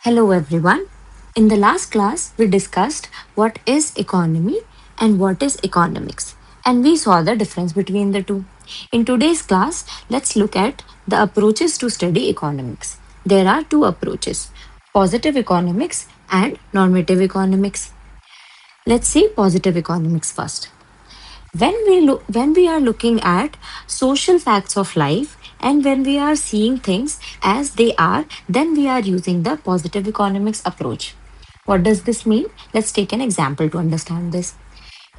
Hello, everyone. In the last class, we discussed what is economy and what is economics, and we saw the difference between the two. In today's class, let's look at the approaches to study economics. There are two approaches, positive economics and normative economics. Let's see positive economics first. When we are looking at social facts of life and when we are seeing things as they are, then we are using the positive economics approach. What does this mean? Let's take an example to understand this.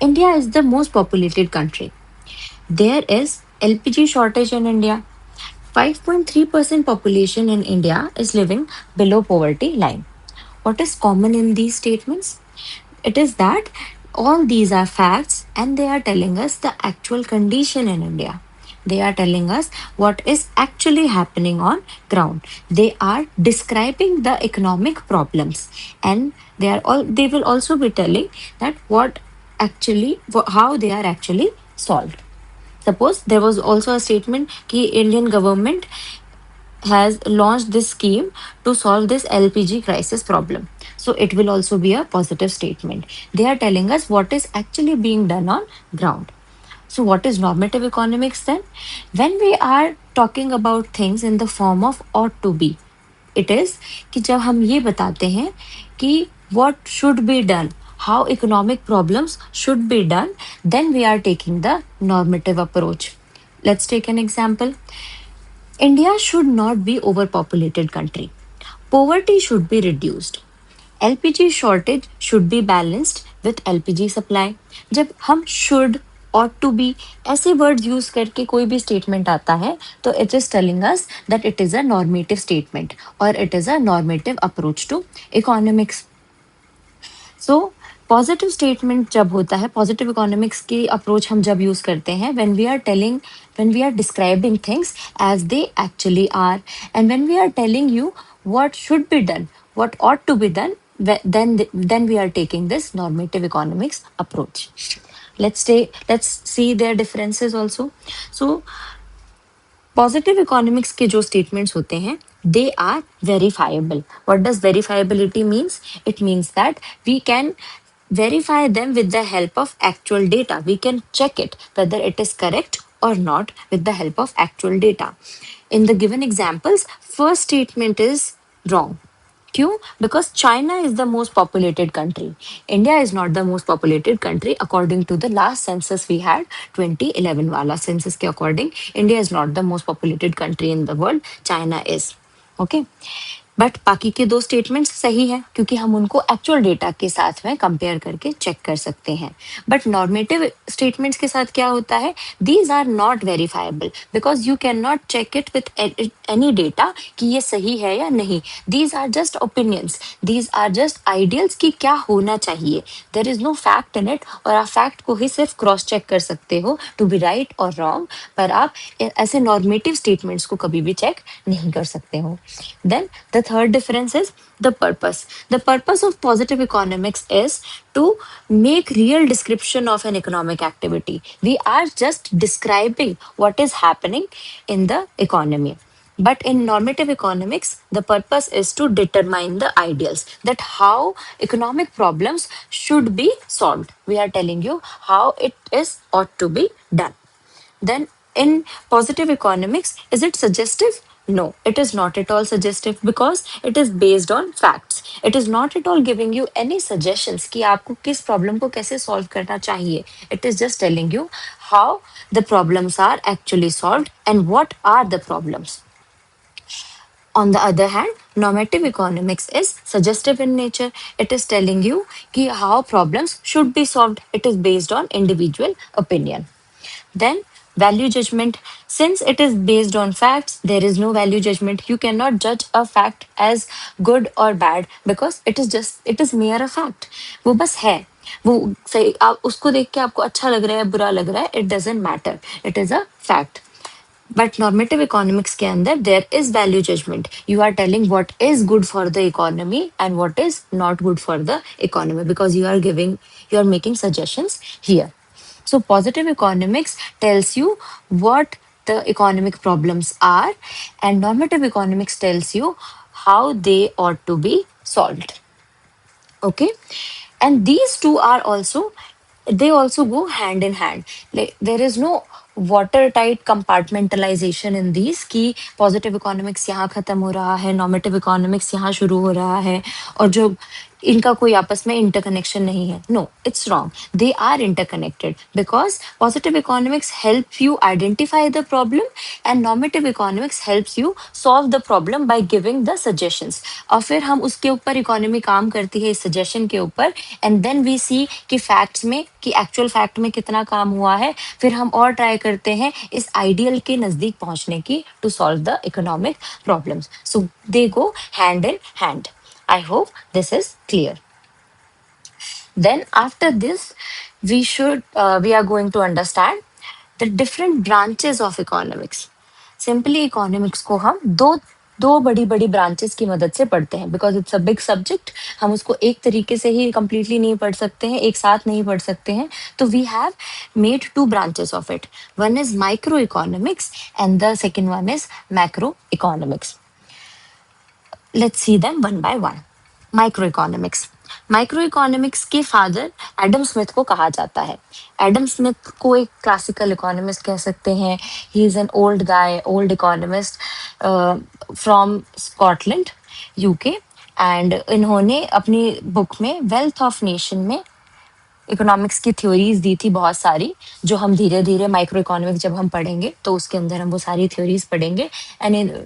India is the most populated country. There is LPG shortage in India. 5.3% population in India is living below poverty line. What is common in these statements? It is that all these are facts and they are telling us the actual condition in India. They are telling us what is actually happening on ground. They are describing the economic problems, and they will also be telling that how they are actually solved. Suppose there was also a statement कि Indian government has launched this scheme to solve this LPG crisis problem. So it will also be a positive statement. They are telling us what is actually being done on ground. So what is normative economics then? When we are talking about things in the form of ought to be, it is कि जब हम ये बताते हैं कि what should be done, how economic problems should be done, then we are taking the normative approach. Let's take an example. India should not be overpopulated country. Poverty should be reduced. LPG shortage should be balanced with LPG supply. जब हम should ought to be ऐसे words use करके कोई भी statement आता है तो it is telling us that it is a normative statement or it is a normative approach to economics. So positive statement जब होता है, पॉजिटिव इकोनॉमिक्स की अप्रोच हम जब यूज करते हैं when we are describing things as they actually are and when we are telling you what should be done, what ought to be done, then we are taking this normative economics approach. Let's see their differences also. So positive economics के जो statements होते हैं they are verifiable. What does verifiability means? It means that we can verify them with the help of actual data. We can check it whether it is correct or not with the help of actual data. In the given examples, first statement is wrong. क्यों? Because China is the most populated country. India is not the most populated country according to the last census we had, 2011 वाला census के according. India is not the most populated country in the world. China is. Okay. But बाकी के दो statements सही है क्योंकि हम उनको एक्चुअल डेटा के साथ में कंपेयर करके चेक कर सकते हैं. बट नॉर्मेटिव स्टेटमेंट्स के साथ क्या होता है? These are not verifiable because you can not check it with any data कि ये सही है या नहीं. These are just opinions, these are just ideals कि क्या होना चाहिए. There is no fact in it और आप फैक्ट को ही सिर्फ क्रॉस चेक कर सकते हो टू बी राइट और रॉन्ग, पर आप ऐसे नॉर्मेटिव स्टेटमेंट्स को कभी भी चेक नहीं कर सकते हो. Then the third difference is the purpose. The purpose of positive economics is to make real description of an economic activity. We are just describing what is happening in the economy. But in normative economics, the purpose is to determine the ideals that how economic problems should be solved. We are telling you how it is ought to be done. Then, in positive economics, is it suggestive? No, it is not at all suggestive because it is based on facts. It is not at all giving you any suggestions कि आपको किस problem को कैसे solve करना चाहिए. It is just telling you how the problems are actually solved and what are the problems. On the other hand, normative economics is suggestive in nature. It is telling you कि how problems should be solved. It is based on individual opinion. Then value judgment. Since it is based on facts, there is no value judgment. You cannot judge a fact as good or bad because it is mere a fact. वो बस है. वो सही आप उसको देख के आपको अच्छा लग रहा है बुरा लग रहा है, it doesn't matter. It is a fact. But normative economics के अंदर there is value judgment. You are telling what is good for the economy and what is not good for the economy because you are making suggestions here. So positive economics tells you what the economic problems are, and normative economics tells you how they ought to be solved. Okay, and these two are also, they also go hand in hand. Like there is no watertight compartmentalization in these कि positive economics यहाँ खत्म हो रहा है, normative economics यहाँ शुरू हो रहा है, और जो इनका कोई आपस में इंटरकनेक्शन नहीं है. No, it's wrong. They are interconnected because positive economics help you identify the problem and normative economics helps you solve the problem by giving the suggestions. और फिर हम उसके ऊपर इकोनॉमी काम करती है इस सजेशन के ऊपर, एंड देन वी सी कि फैक्ट्स में, कि एक्चुअल फैक्ट में कितना काम हुआ है. फिर हम और ट्राई करते हैं इस आइडियल के नजदीक पहुंचने की to solve the economic problems. So they go hand in hand. I hope this is clear. Then after this, we are going to understand the different branches of economics. Simply economics को हम दो दो बड़ी बड़ी branches की मदद से पढ़ते हैं, because it's a big subject. हम उसको एक तरीके से ही कंप्लीटली नहीं पढ़ सकते हैं, एक साथ नहीं पढ़ सकते हैं. तो we have made two branches of it. One is micro economics and the second one is macro economics. Let's see them one by one. Micro economics. Micro economics के फादर एडम स्मिथ को कहा जाता है. Adam Smith को एक classical economist कह सकते हैं. He is an old guy, old economist from Scotland, UK. And इन्होंने अपनी बुक में वेल्थ ऑफ नेशन में इकोनॉमिक्स की थ्योरीज दी थी बहुत सारी, जो हम धीरे धीरे माइक्रो इकोनॉमिक्स जब हम पढ़ेंगे तो उसके अंदर हम वो सारी थ्योरीज पढ़ेंगे. एंड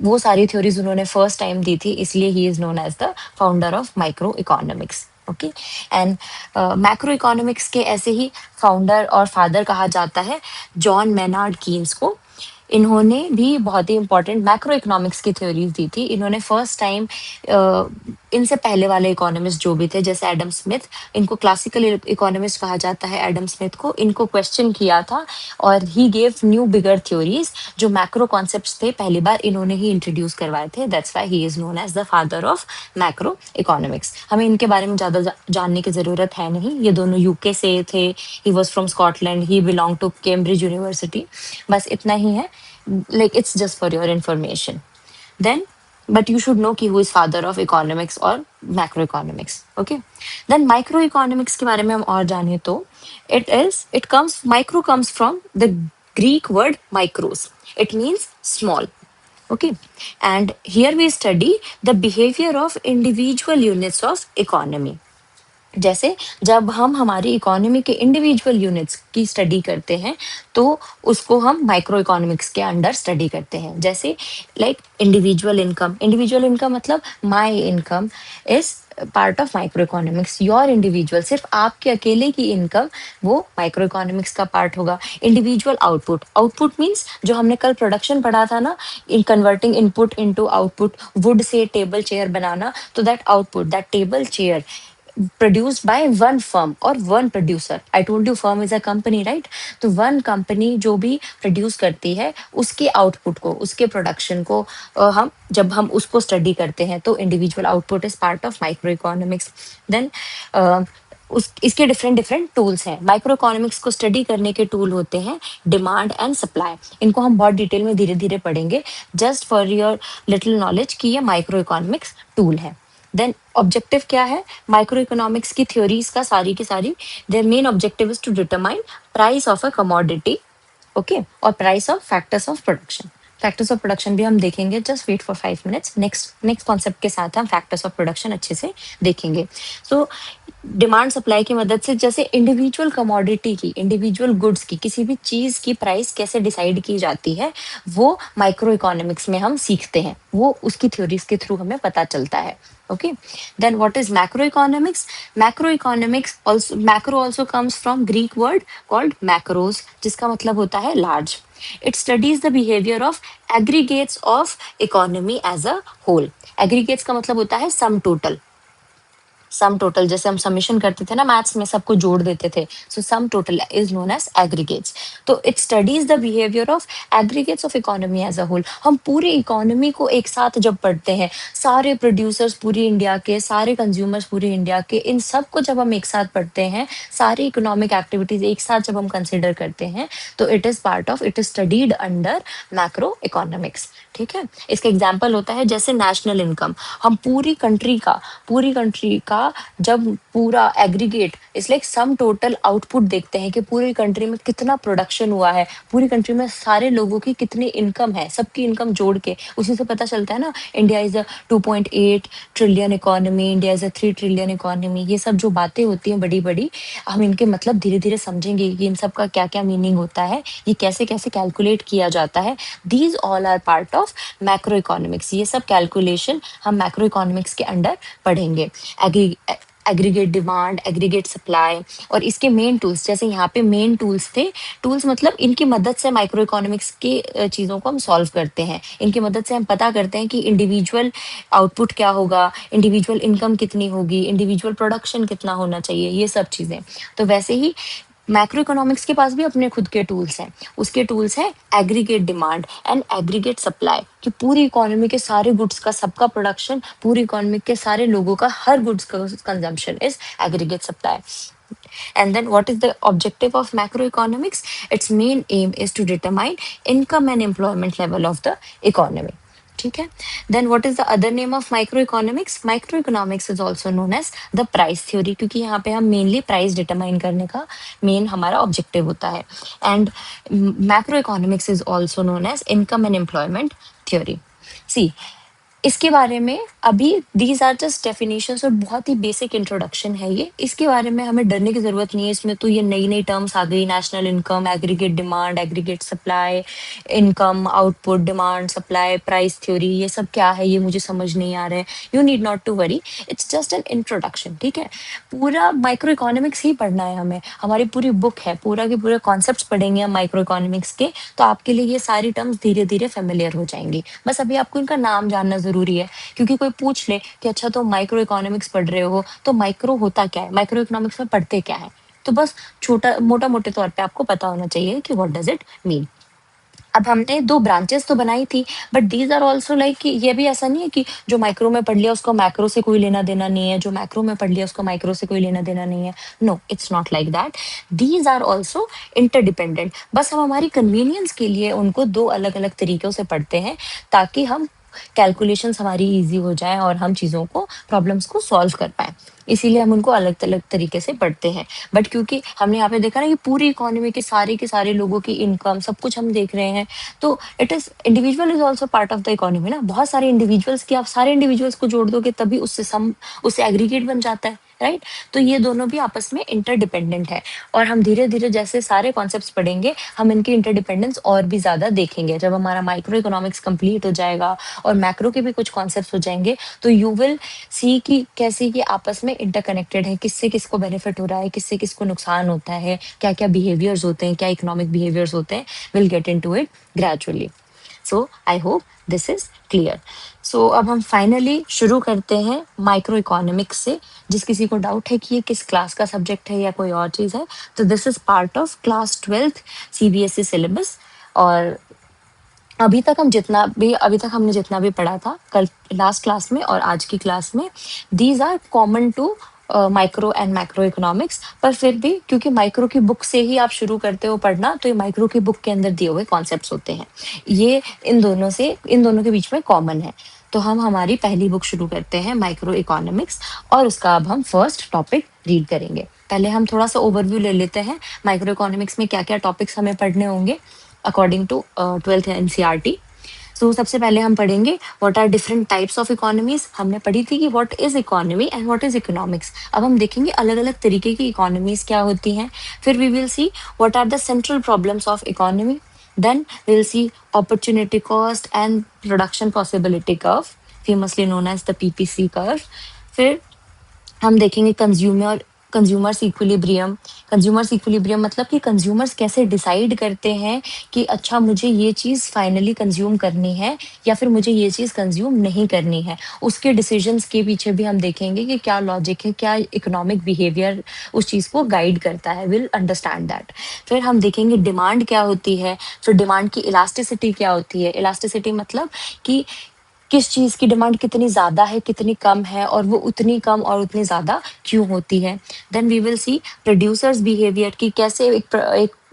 वो सारी थ्योरीज उन्होंने फर्स्ट टाइम दी थी, इसलिए he is known as the founder of micro economics. Okay, and macro economics के ऐसे ही फाउंडर और फादर कहा जाता है जॉन मेनार्ड कीन्स को. इन्होंने भी बहुत ही इंपॉर्टेंट मैक्रो इकोनॉमिक्स की थ्योरीज दी थी. इन्होंने फर्स्ट टाइम इनसे पहले वाले इकोनॉमिस्ट जो भी थे जैसे एडम स्मिथ, इनको क्लासिकल इकोनॉमिस्ट कहा जाता है एडम स्मिथ को, इनको क्वेश्चन किया था और he gave new bigger theories. जो मैक्रो कॉन्सेप्ट्स थे पहली बार इन्होंने ही इंट्रोड्यूस करवाए थे. That's why he is known as the father of macro economics. हमें इनके बारे में ज्यादा जानने की जरूरत है नहीं. ये दोनों यूके से थे. He was from Scotland, he belong to Cambridge University. बस इतना ही है. Like it's just for your information. Then, but you should know कि who is father of economics or macroeconomics. Okay. Then microeconomics के बारे में हम और जाने तो micro comes from the Greek word micros. It means small. Okay. And here we study the behavior of individual units of economy. जैसे जब हम हमारी इकोनॉमी के इंडिविजुअल यूनिट्स की स्टडी करते हैं तो उसको हम माइक्रो इकोनॉमिक्स के अंडर स्टडी करते हैं. जैसे like individual income. Individual income मतलब my income is part of micro economics. Your individual, सिर्फ आपके अकेले की इनकम, वो माइक्रो इकोनॉमिक्स का पार्ट होगा. Individual output. आउटपुट मीन्स जो हमने कल प्रोडक्शन पढ़ा था ना, in converting input into output, wood से टेबल चेयर बनाना, तो that output, that table chair produced by one firm or one producer. I told you firm is a company, right? तो one company जो भी produce करती है उसके output को, उसके production को हम जब हम उसको study करते हैं तो individual output is part of microeconomics. Then उस इसके डिफरेंट टूल्स हैं. माइक्रो इकोनॉमिक्स को स्टडी करने के टूल होते हैं डिमांड एंड सप्लाई. इनको हम बहुत डिटेल में धीरे धीरे पढ़ेंगे, just for your little knowledge कि ये माइक्रो इकोनॉमिक्स टूल है. देन ऑब्जेक्टिव क्या है माइक्रो इकोनॉमिक्स की थ्योरीज का? सारी की सारी their main objective is to determine price of a commodity. Okay, और price of factors of production. Factors of production भी हम देखेंगे. Just wait for 5 minutes. Next concept के साथ हम फैक्टर्स ऑफ प्रोडक्शन अच्छे से देखेंगे. सो डिमांड सप्लाई की मदद से जैसे इंडिविजुअल कमोडिटी की, इंडिविजुअल गुड्स की, किसी भी चीज की प्राइस कैसे डिसाइड की जाती है वो माइक्रो इकोनॉमिक्स में हम सीखते हैं. वो उसकी थ्योरीज के थ्रू हमें पता चलता है. Okay, then what is macroeconomics? Macro also comes from Greek word called macros, जिसका मतलब होता है large. It studies the behavior of aggregates of economy as a whole. Aggregates का मतलब होता है sum total. सम टोटल, जैसे हम समीशन करते थे ना मैथ्स में, सबको जोड़ देते थे. So sum total is known as aggregates. तो it studies the behaviour of aggregates of economy as a whole. हम पूरी इकोनॉमी को एक साथ जब पढ़ते हैं, सारे प्रोड्यूसर्स पूरी इंडिया के, सारे कंज्यूमर्स पूरी इंडिया के, इन सब को जब हम एक साथ पढ़ते हैं, सारी इकोनॉमिक एक्टिविटीज एक साथ जब हम कंसिडर करते हैं, तो it is part of, it is studied under macro economics. ठीक है। इसका एग्जाम्पल होता है जैसे नेशनल इनकम। हम पूरी कंट्री का जब पूरा aggregate it's like sum total output देखते हैं कि पूरी कंट्री में कितना प्रोडक्शन हुआ है, पूरी कंट्री में सारे लोगों की कितनी इनकम है, सबकी इनकम जोड़ के उसी से पता चलता है ना। India is a 2.8 trillion economy, India is a 3 trillion economy. ये सब जो बातें होती हैं बड़ी बड़ी, हम इनके मतलब धीरे धीरे समझेंगे कि इन सब का क्या क्या मीनिंग होता है, ये कैसे कैसे कैलकुलेट किया जाता है। These all are part of macro economics. ये सब कैलकुलेशन हम मैक्रो इकोनॉमिक्स के अंडर पढ़ेंगे। एग्रीगेट डिमांड, एग्रीगेट सप्लाई, और इसके मेन टूल्स, जैसे यहाँ पे मेन टूल्स थे। टूल्स मतलब इनकी मदद से माइक्रो इकोनॉमिक्स की चीज़ों को हम सॉल्व करते हैं। इनकी मदद से हम पता करते हैं कि इंडिविजुअल आउटपुट क्या होगा, इंडिविजुअल इनकम कितनी होगी, इंडिविजुअल प्रोडक्शन कितना होना चाहिए, ये सब चीज़ें। तो वैसे ही मैक्रो इकोनॉमिक्स के पास भी अपने खुद के टूल्स हैं। उसके टूल्स हैं aggregate demand and aggregate supply, कि पूरी इकोनॉमी के सारे गुड्स का सबका प्रोडक्शन, पूरी इकोनॉमी के सारे लोगों का हर गुड्स का consumption is aggregate supply. And then what is the objective of macroeconomics? Its main aim is to determine income and employment level of the economy. ठीक है। Then what is the other name of micro economics? Micro economics is also known as the price theory, क्योंकि यहाँ पे हम mainly price determine करने का main हमारा objective होता है। And macro economics is also known as income and employment theory. See, इसके बारे में अभी दीज आर जस्ट डेफिनेशंस और बहुत ही बेसिक इंट्रोडक्शन है ये। इसके बारे में हमें डरने की जरूरत नहीं है। इसमें तो ये नई नई टर्म्स आ गई, national income, aggregate demand, aggregate supply, income, output, demand, supply, price theory, ये सब क्या है ये मुझे समझ नहीं आ रहा है। You need not to worry, it's just an introduction. ठीक है, पूरा माइक्रो इकोनॉमिक्स ही पढ़ना है हमें। हमारी पूरी बुक है, पूरा के पूरे कॉन्सेप्ट पढ़ेंगे हम माइक्रो इकोनॉमिक्स के, तो आपके लिए ये सारी टर्म्स धीरे धीरे फेमिलियर हो जाएंगी। बस अभी आपको इनका नाम जानना जरूरी है, क्योंकि कोई पूछ ले कि अच्छा तो माइक्रो इकोनॉमिक्स पढ़ रहे हो, तो माइक्रो होता क्या है, माइक्रो इकोनॉमिक्स में पढ़ते क्या है। तो बस छोटा मोटा मोटे तौर पे आपको पता होना चाहिए कि व्हाट डज इट मीन। अब हमने दो ब्रांचेस तो बनाई थी, but these are also like कि ये भी ऐसा नहीं है कि जो माइक्रो में पढ़ लिया उसको मैक्रो से कोई लेना देना नहीं है, जो मैक्रो में पढ़ लिया उसको माइक्रो से कोई लेना देना नहीं है। No, it's not like that. These are also interdependent. बस हम हमारी कन्वीनियंस के लिए उनको दो अलग अलग तरीकों से पढ़ते हैं, ताकि हम कैलकुलेशंस हमारी इजी हो जाए और हम चीज़ों को, प्रॉब्लम्स को सॉल्व कर पाए। इसीलिए हम उनको अलग अलग तरीके से पढ़ते हैं। बट क्योंकि हमने यहाँ पे देखा ना कि पूरी इकोनॉमी के सारे लोगों की इनकम सब कुछ हम देख रहे हैं, तो it is individual is also part of the economy ना। बहुत सारे इंडिविजुअल्स की, आप सारे इंडिविजुअल्स को जोड़ दोगे तभी उससे सम, उससे एग्रीगेट बन जाता है, राइट। तो ये दोनों भी आपस में इंटरडिपेंडेंट है, और हम धीरे धीरे जैसे सारे कॉन्सेप्ट्स पढ़ेंगे हम इनकी इंटरडिपेंडेंस और भी ज्यादा देखेंगे। जब हमारा माइक्रो इकोनॉमिक्स कंप्लीट हो जाएगा और मैक्रो के भी कुछ कॉन्सेप्ट्स हो जाएंगे, तो यू विल सी कि कैसे ये आपस में इंटरकनेक्टेड है, किससे किसको बेनिफिट हो रहा है, किससे किसको नुकसान होता है, क्या क्या बिहेवियर्स होते हैं, क्या इकोनॉमिक बिहेवियर्स होते हैं। Will get into it gradually. So I hope this is clear. So अब हम फाइनली शुरू करते हैं माइक्रो इकोनॉमिक्स से। जिस किसी को डाउट है कि ये किस क्लास का सब्जेक्ट है या कोई और चीज है, तो this is part of class 12th CBSE syllabus. और अभी तक हमने जितना भी पढ़ा था कल लास्ट क्लास में और आज की क्लास में, these are common to micro and macro economics. पर फिर भी क्योंकि माइक्रो की बुक से ही आप शुरू करते हो पढ़ना, तो ये माइक्रो की बुक के अंदर दिए हुए कॉन्सेप्ट्स होते हैं, ये इन दोनों के बीच में कॉमन है। तो हम हमारी पहली बुक शुरू करते हैं माइक्रो इकोनॉमिक्स, और उसका अब हम फर्स्ट टॉपिक रीड करेंगे। पहले हम थोड़ा सा ओवरव्यू ले लेते हैं माइक्रो इकोनॉमिक्स में क्या क्या टॉपिक्स हमें पढ़ने होंगे अकॉर्डिंग टू 12th एनसीईआरटी। सो सबसे पहले हम पढ़ेंगे what are different types of economies. हमने पढ़ी थी कि what is economy and what is economics. अब हम देखेंगे अलग अलग तरीके की इकोनॉमीज क्या होती हैं। फिर we will see what are the central problems of economy. Then we will see opportunity cost and production possibility curve, famously known as the PPC curve. फिर हम देखेंगे कंज्यूमर्स इक्विलिब्रियम। कंज्यूमर्स इक्विलिब्रियम मतलब कि consumers कैसे decide करते हैं कि अच्छा मुझे ये चीज़ फाइनली कंज्यूम करनी है या फिर मुझे ये चीज़ कंज्यूम नहीं करनी है। उसके डिसीजंस के पीछे भी हम देखेंगे कि क्या लॉजिक है, क्या इकोनॉमिक बिहेवियर उस चीज़ को गाइड करता है। Will understand that. फिर हम देखेंगे डिमांड क्या होती है, फिर डिमांड की इलास्टिसिटी क्या होती है। इलास्टिसिटी मतलब कि किस चीज की डिमांड कितनी ज्यादा है, कितनी कम है, और वो उतनी कम और उतनी ज्यादा क्यों होती है। Then we will see producers behaviour, कि कैसे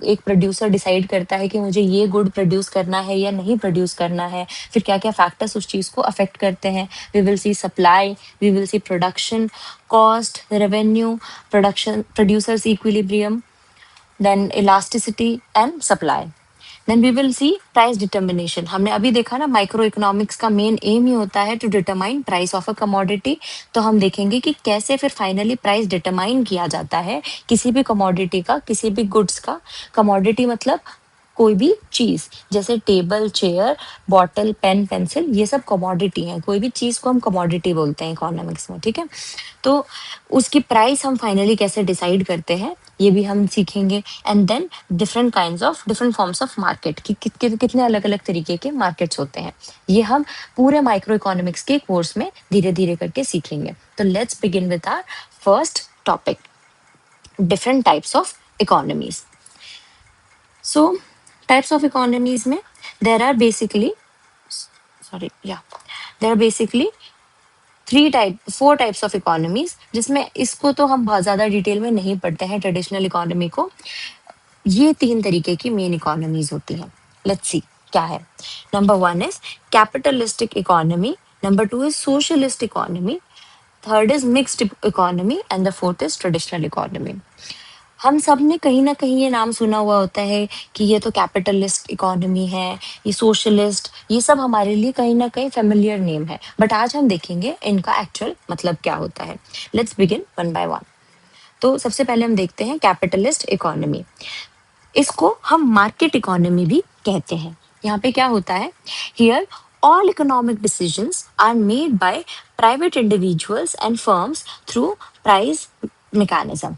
एक प्रोड्यूसर डिसाइड करता है कि मुझे ये गुड प्रोड्यूस करना है या नहीं प्रोड्यूस करना है, फिर क्या क्या फैक्टर्स उस चीज को अफेक्ट करते हैं। We will see supply, we will see production, cost, revenue, production producers equilibrium, then elasticity and supply. Then we will see price determination. हमने अभी देखा ना, माइक्रो इकोनॉमिक्स का मेन एम ही होता है to determine price of a commodity. तो हम देखेंगे कि कैसे फिर फाइनली प्राइस डिटरमाइन किया जाता है किसी भी कमोडिटी का, किसी भी गुड्स का। कमोडिटी मतलब कोई भी चीज, जैसे table, chair, bottle, pen, pencil, ये सब कमोडिटी हैं। कोई भी चीज को हम कमोडिटी बोलते हैं इकोनॉमिक्स में, ठीक है। तो उसकी प्राइस हम फाइनली कैसे डिसाइड करते हैं, ये भी हम सीखेंगे। And then different forms of market, कितने अलग अलग तरीके के मार्केट्स होते हैं, ये हम पूरे माइक्रो इकोनॉमिक्स के कोर्स में धीरे धीरे करके सीखेंगे। तो let's begin with our first topic, different types of economies. So types of economies में देर आर बेसिकली सॉरी या there are basically four types of economies, जिसमें इसको तो हम बहुत ज्यादा डिटेल में नहीं पढ़ते हैं, ट्रेडिशनल इकोनॉमी को। ये तीन तरीके की मेन इकोनॉमीज होती हैं। लेट्स सी क्या है। Number one is capitalistic economy, number two is socialist economy, third is mixed economy, and the fourth is traditional economy. हम सब ने कहीं ना कहीं ये नाम सुना हुआ होता है कि ये तो कैपिटलिस्ट इकोनॉमी है, ये सोशलिस्ट, ये सब हमारे लिए कहीं ना कहीं फेमिलियर नेम है, बट आज हम देखेंगे इनका एक्चुअल मतलब क्या होता है। Let's begin one by one. तो सबसे पहले हम देखते हैं कैपिटलिस्ट इकोनॉमी। इसको हम मार्केट इकोनॉमी भी कहते हैं। यहाँ पे क्या होता है, here all economic decisions are made by private individuals and firms through price mechanism.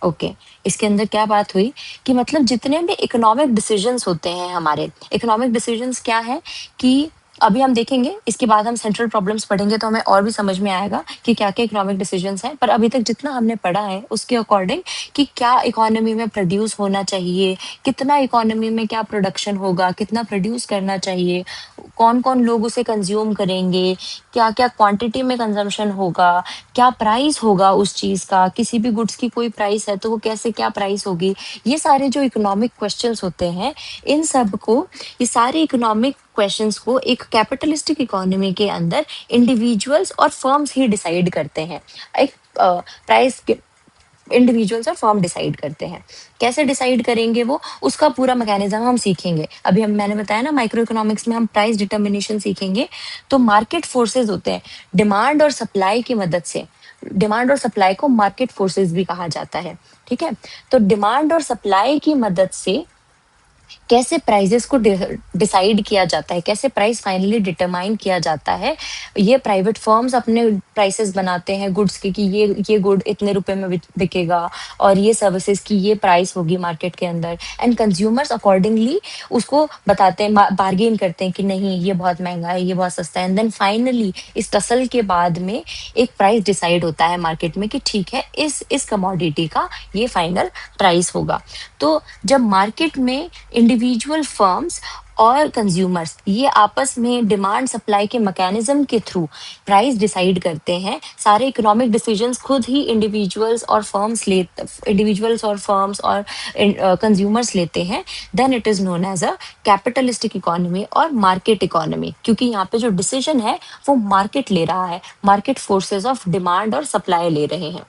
Okay इसके अंदर क्या बात हुई कि मतलब जितने भी इकोनॉमिक डिसीजंस होते हैं, हमारे इकोनॉमिक डिसीजंस क्या है कि अभी हम देखेंगे, इसके बाद हम सेंट्रल प्रॉब्लम्स पढ़ेंगे तो हमें और भी समझ में आएगा कि क्या क्या इकोनॉमिक डिसीजंस हैं। पर अभी तक जितना हमने पढ़ा है उसके अकॉर्डिंग कि क्या इकोनॉमी में प्रोड्यूस होना चाहिए, कितना इकोनॉमी में क्या प्रोडक्शन होगा, कितना प्रोड्यूस करना चाहिए, कौन कौन लोग उसे कंज्यूम करेंगे, क्या क्या क्वांटिटी में कंजम्पशन होगा, क्या प्राइस होगा उस चीज का, किसी भी गुड्स की कोई प्राइस है तो वो कैसे क्या प्राइस होगी। ये सारे जो इकोनॉमिक क्वेश्चंस होते हैं, इन सब को, ये सारे इकोनॉमिक क्वेश्चंस को एक कैपिटलिस्टिक इकोनॉमी के अंदर इंडिविजुअल्स और फर्म्स ही डिसाइड करते हैं। एक प्राइस इंडिविजुअल्स और फर्म डिसाइड करते हैं। कैसे डिसाइड करेंगे वो, उसका पूरा मैकेनिज्म हम सीखेंगे। अभी हम मैंने बताया ना, माइक्रो इकोनॉमिक्स में हम प्राइस डिटर्मिनेशन सीखेंगे। तो मार्केट फोर्सेस होते हैं, डिमांड और सप्लाई की मदद से, डिमांड और सप्लाई को मार्केट फोर्सेस भी कहा जाता है, ठीक है। तो डिमांड और सप्लाई की मदद से कैसे प्राइजेस को डिसाइड किया जाता है, कैसे प्राइस फाइनली डिटरमाइन किया जाता है। ये प्राइवेट फर्म्स अपने प्राइसेस बनाते हैं गुड्स के, कि ये गुड इतने रुपए में बिकेगा, और ये सर्विसेज की ये प्राइस होगी मार्केट के अंदर। एंड कंज्यूमर्स अकॉर्डिंगली उसको बताते हैं, बार्गेन करते हैं कि नहीं ये बहुत महंगा है, ये बहुत सस्ता है। एंड देन फाइनली इस टसल के बाद में एक प्राइस डिसाइड होता है मार्केट में कि ठीक है, इस कमोडिटी का ये फाइनल प्राइस होगा। तो जब मार्केट में इंडिविजुअल फर्म्स और कंज्यूमर्स ये आपस में डिमांड सप्लाई के मैकेनिज्म के थ्रू प्राइस डिसाइड करते हैं, सारे इकोनॉमिक डिसीजंस खुद ही इंडिविजुअल्स और फर्म्स और कंज्यूमर्स लेते हैं, then it is known as a capitalistic economy और मार्केट इकोनॉमी। क्योंकि यहाँ पे जो डिसीजन है वो मार्केट ले रहा है, मार्केट फोर्सेस ऑफ डिमांड और सप्लाई ले रहे हैं।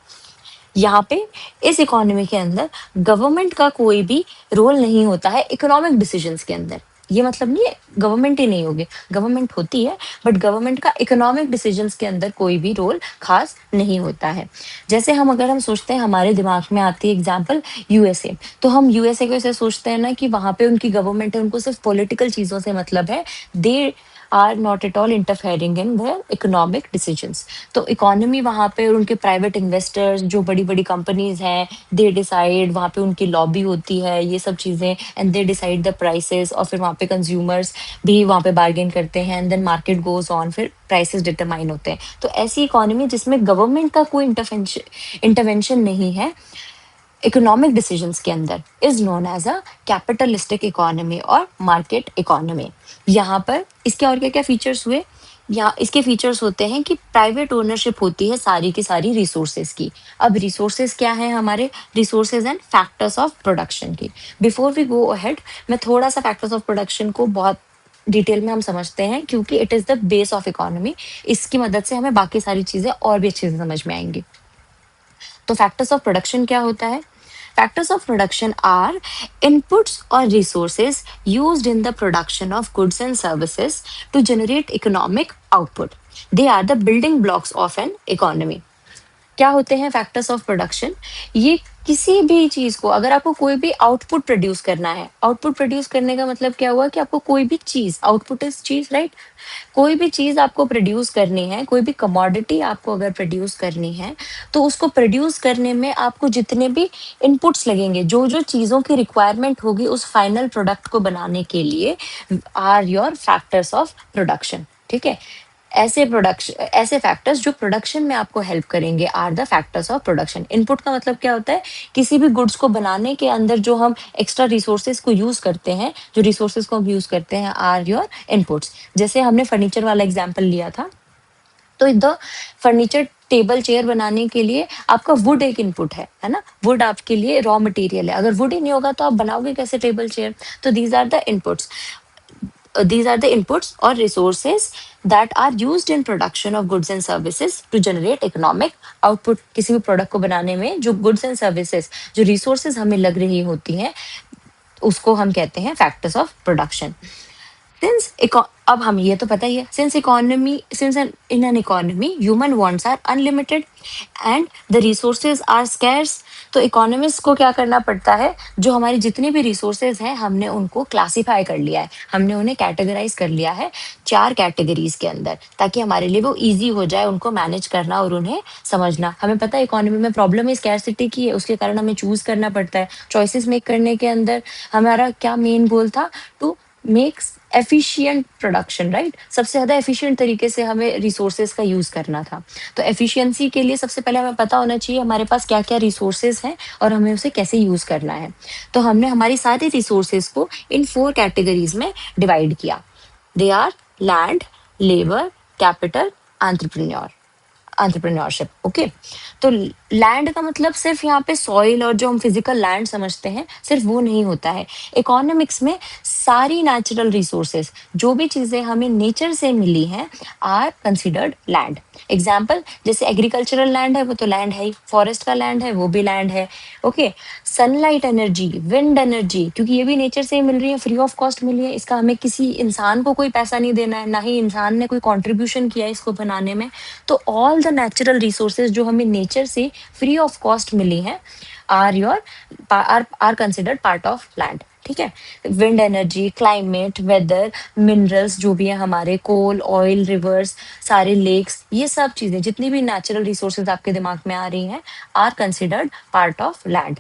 यहाँ पे इस इकोनॉमी के अंदर गवर्नमेंट का कोई भी रोल नहीं होता है इकोनॉमिक डिसीजंस के अंदर। ये मतलब नहीं है गवर्नमेंट ही नहीं होगी, गवर्नमेंट होती है, बट गवर्नमेंट का इकोनॉमिक डिसीजंस के अंदर कोई भी रोल खास नहीं होता है। जैसे अगर हम सोचते हैं, हमारे दिमाग में आती है एग्जांपल यूएसए। तो हम यूएसए को ऐसे सोचते हैं ना कि वहां पे उनकी गवर्नमेंट है, उनको सिर्फ पॉलिटिकल चीजों से मतलब है, they are not at all interfering in the economic decisions. तो इकोनॉमी वहाँ पे, और उनके प्राइवेट इन्वेस्टर्स जो बड़ी बड़ी कंपनीज हैं, दे डिसाइड, वहाँ पे उनकी लॉबी होती है, ये सब चीज़ें, and they decide the prices. और फिर वहाँ पे कंज्यूमर्स भी वहाँ पे बार्गेन करते हैं, and then market goes on, फिर प्राइसेस डिटरमाइन होते हैं। तो ऐसी इकोनॉमी जिसमें गवर्नमेंट का कोई इंटरवेंशन नहीं है इकोनॉमिक डिसीजंस के अंदर, is known as a capitalistic economy और मार्केट इकोनॉमी। यहाँ पर इसके और क्या क्या फीचर्स हुए या इसके फीचर्स होते हैं कि प्राइवेट ओनरशिप होती है सारी की सारी रिसोर्सेज की। अब रिसोर्सेज क्या है हमारे, resources and factors of production की। बिफोर वी गो अहेड, मैं थोड़ा सा फैक्टर्स ऑफ प्रोडक्शन को बहुत डिटेल में हम समझते हैं, क्योंकि it is the base of economy. इसकी मदद से हमें बाकी सारी चीजें और भी अच्छे से समझ में आएंगी। तो फैक्टर्स ऑफ प्रोडक्शन क्या होता है? Factors of production are inputs or resources used in the production of goods and services to generate economic output. They are the building blocks of an economy. क्या होते हैं फैक्टर्स ऑफ प्रोडक्शन? ये किसी भी चीज को, अगर आपको कोई भी आउटपुट प्रोड्यूस करना है, आउटपुट प्रोड्यूस करने का मतलब क्या हुआ कि आपको कोई भी चीज, आउटपुट इज चीज, राइट? कोई भी चीज आपको प्रोड्यूस करनी है, कोई भी कमोडिटी आपको अगर प्रोड्यूस करनी है, तो उसको प्रोड्यूस करने में आपको जितने भी इनपुट्स लगेंगे, जो जो चीजों की रिक्वायरमेंट होगी उस फाइनल प्रोडक्ट को बनाने के लिए, are your factors of production. ठीक है, ऐसे फैक्टर्स जो प्रोडक्शन में आपको हेल्प करेंगे are the factors of production. Input का मतलब क्या होता है? किसी भी गुड्स को बनाने के अंदर जो हम एक्स्ट्रा रिसोर्सेज को यूज करते हैं, जो रिसोर्सेज को हम यूज करते हैं आर योर इनपुट्स। जैसे हमने फर्नीचर वाला एग्जाम्पल लिया था, तो द फर्नीचर टेबल चेयर बनाने के लिए आपका वुड एक इनपुट है ना? वुड आपके लिए रॉ मटेरियल है। अगर वुड ही नहीं होगा तो आप बनाओगे कैसे टेबल चेयर? तो these are the inputs, these are the inputs or resources that are used in production of goods and services to generate economic output। किसी भी प्रोडक्ट को बनाने में जो गुड्स एंड सर्विसेज, जो रिसोर्सेज हमें लग रही होती हैं, उसको हम कहते हैं फैक्टर्स ऑफ प्रोडक्शन। सिंस अब हम ये तो पता ही है, since in an economy human wants are unlimited and the resources are scarce. तो इकोनॉमिस्ट को क्या करना पड़ता है, जो हमारी जितनी भी रिसोर्सेज हैं हमने उनको क्लासिफाई कर लिया है, हमने उन्हें कैटेगराइज कर लिया है 4 कैटेगरीज के अंदर, ताकि हमारे लिए वो इजी हो जाए उनको मैनेज करना और उन्हें समझना। हमें पता है इकोनॉमी में प्रॉब्लम स्कैरसिटी की है, उसके कारण हमें चूज करना पड़ता है। चॉइसेस मेक करने के अंदर हमारा क्या मेन गोल था? To makes efficient production, right? सबसे ज्यादा एफिशिएंट तरीके से हमें रिसोर्सेज का यूज करना था। तो एफिशिएंसी के लिए सबसे पहले हमें पता होना चाहिए हमारे पास क्या क्या रिसोर्सेज हैं और हमें उसे कैसे यूज करना है। तो हमने हमारी सारी रिसोर्सेज को इन 4 कैटेगरीज में डिवाइड किया। They are land, labour, capital, entrepreneurship. Okay, तो लैंड का मतलब सिर्फ यहाँ पे सॉइल और जो हम फिजिकल लैंड समझते हैं सिर्फ वो नहीं होता है। इकोनॉमिक्स में सारी नेचुरल रिसोर्सेज, जो भी चीजें हमें नेचर से मिली हैं, आर कंसिडर्ड लैंड। एग्जाम्पल, जैसे एग्रीकल्चरल लैंड है वो तो लैंड है ही, फॉरेस्ट का लैंड है वो भी लैंड है। Okay, sunlight energy, wind energy, क्योंकि ये भी नेचर से ही मिल रही है, फ्री ऑफ कॉस्ट मिली है, इसका हमें किसी इंसान को कोई पैसा नहीं देना है, ना ही इंसान ने कोई कॉन्ट्रीब्यूशन किया है इसको बनाने में। तो ऑल द नेचुरल रिसोर्सेज जो हमें नेचर से फ्री ऑफ कॉस्ट मिली हैं are your are considered part of land. ठीक है, wind energy, climate, weather, minerals जो भी है हमारे, कोल, ऑयल, रिवर्स, सारे लेक्स, ये सब चीजें जितनी भी नेचुरल रिसोर्सेज आपके दिमाग में आ रही हैं are considered part of land.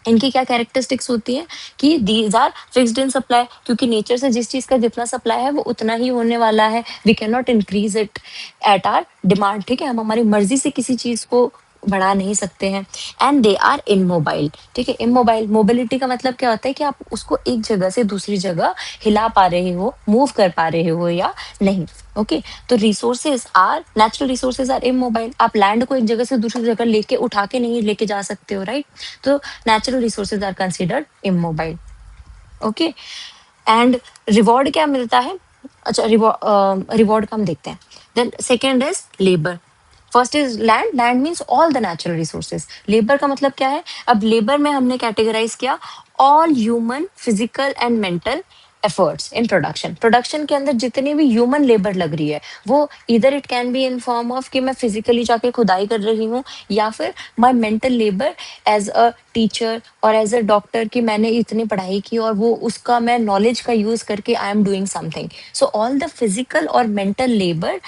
इनकी क्या कैरेक्टरिस्टिक्स होती है कि these are fixed in supply, क्योंकि नेचर से जिस चीज का जितना सप्लाई है वो उतना ही होने वाला है। We can not increase it at our demand. ठीक है, हम हमारी मर्जी से किसी चीज को बढ़ा नहीं सकते हैं। And they are immobile. ठीक है, इमोबाइल, मोबिलिटी का मतलब क्या होता है कि आप उसको एक जगह से दूसरी जगह हिला पा रहे हो, मूव कर पा रहे हो या नहीं। ओके, तो resources are, natural resources are immobile. आप लैंड को एक जगह से दूसरी जगह लेके उठा के नहीं लेके जा सकते हो, राइट? तो natural resources are considered immobile. Okay, and reward क्या मिलता है? अच्छा, रिवॉर्ड का हम देखते हैं। Then second is labour. First is land, land means all the natural resources. Labour का मतलब क्या है? अब लेबर में हमने कैटेगराइज किया all human, physical and mental efforts in production. Production के अंदर जितनी भी ह्यूमन लेबर लग रही है, वो इधर it can be in form of कि मैं फिजिकली जाके खुदाई कर रही हूँ, या फिर my mental labour as a teacher और एज अ डॉक्टर, कि मैंने इतनी पढ़ाई की और वो उसका मैं नॉलेज का यूज करके I am doing something. So all the physical और mental labour,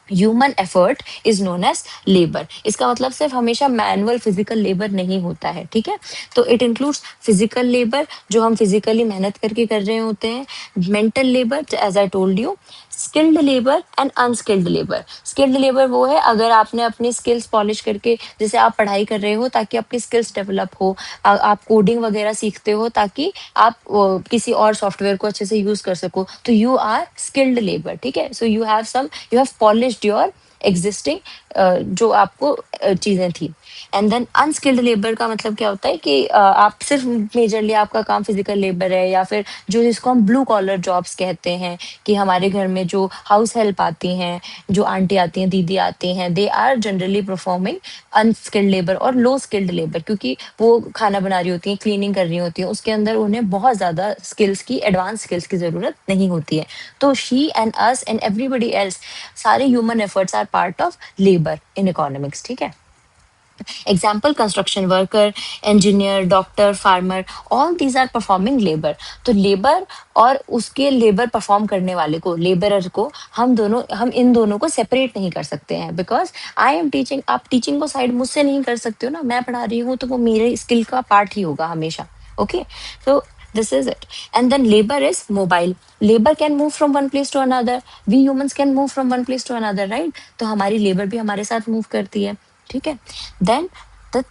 human effort is known as labour. इसका मतलब सिर्फ हमेशा मैनुअल फिजिकल लेबर नहीं होता है। ठीक है, तो इट इंक्लूड्स फिजिकल लेबर जो हम फिजिकली मेहनत करके कर रहे होते हैं, mental labour as I told you, skilled labour and unskilled labour. Skilled labour वो है अगर आपने अपनी स्किल्स पॉलिश करके, जैसे आप पढ़ाई कर रहे हो ताकि आपकी स्किल्स डेवलप हो, आप कोडिंग वगैरह सीखते हो ताकि आप किसी और सॉफ्टवेयर को अच्छे से यूज कर सको, तो यू आर स्किल्ड लेबर, ठीक है। So you have polished your existing जो आपको चीजें थी। एंड देन अनस्किल्ड लेबर का मतलब क्या होता है कि आप सिर्फ मेजरली आपका काम फिजिकल लेबर है, या फिर जो जिसको हम ब्लू कॉलर जॉब्स कहते हैं, कि हमारे घर में जो हाउस हेल्प आती हैं, जो आंटी आती हैं, दीदी आती हैं, they are generally performing unskilled labour और लो स्किल्ड लेबर, क्योंकि वो खाना बना रही होती हैं, क्लीनिंग कर रही होती हैं, उसके अंदर उन्हें बहुत ज्यादा स्किल्स की, एडवांस स्किल्स की जरूरत नहीं होती है। तो she and us and everybody else, सारे human efforts are part of labour in economics, ठीक है। Example construction worker, engineer, doctor, farmer, all these are performing labour. तो लेबर और उसके लेबर परफॉर्म करने वाले को, लेबरर को, हम इन दोनों को सेपरेट नहीं कर सकते हैं, बिकॉज आई एम टीचिंग, आप टीचिंग को साइड मुझसे नहीं कर सकते हो ना, मैं पढ़ा रही हूँ तो वो मेरे स्किल का पार्ट ही होगा हमेशा। Okay, so this is it. And then labor is mobile. Labor can move from one place to another. We humans can move from one place to another, right? तो हमारी लेबर भी हमारे साथ move करती है, ठीक है। Then the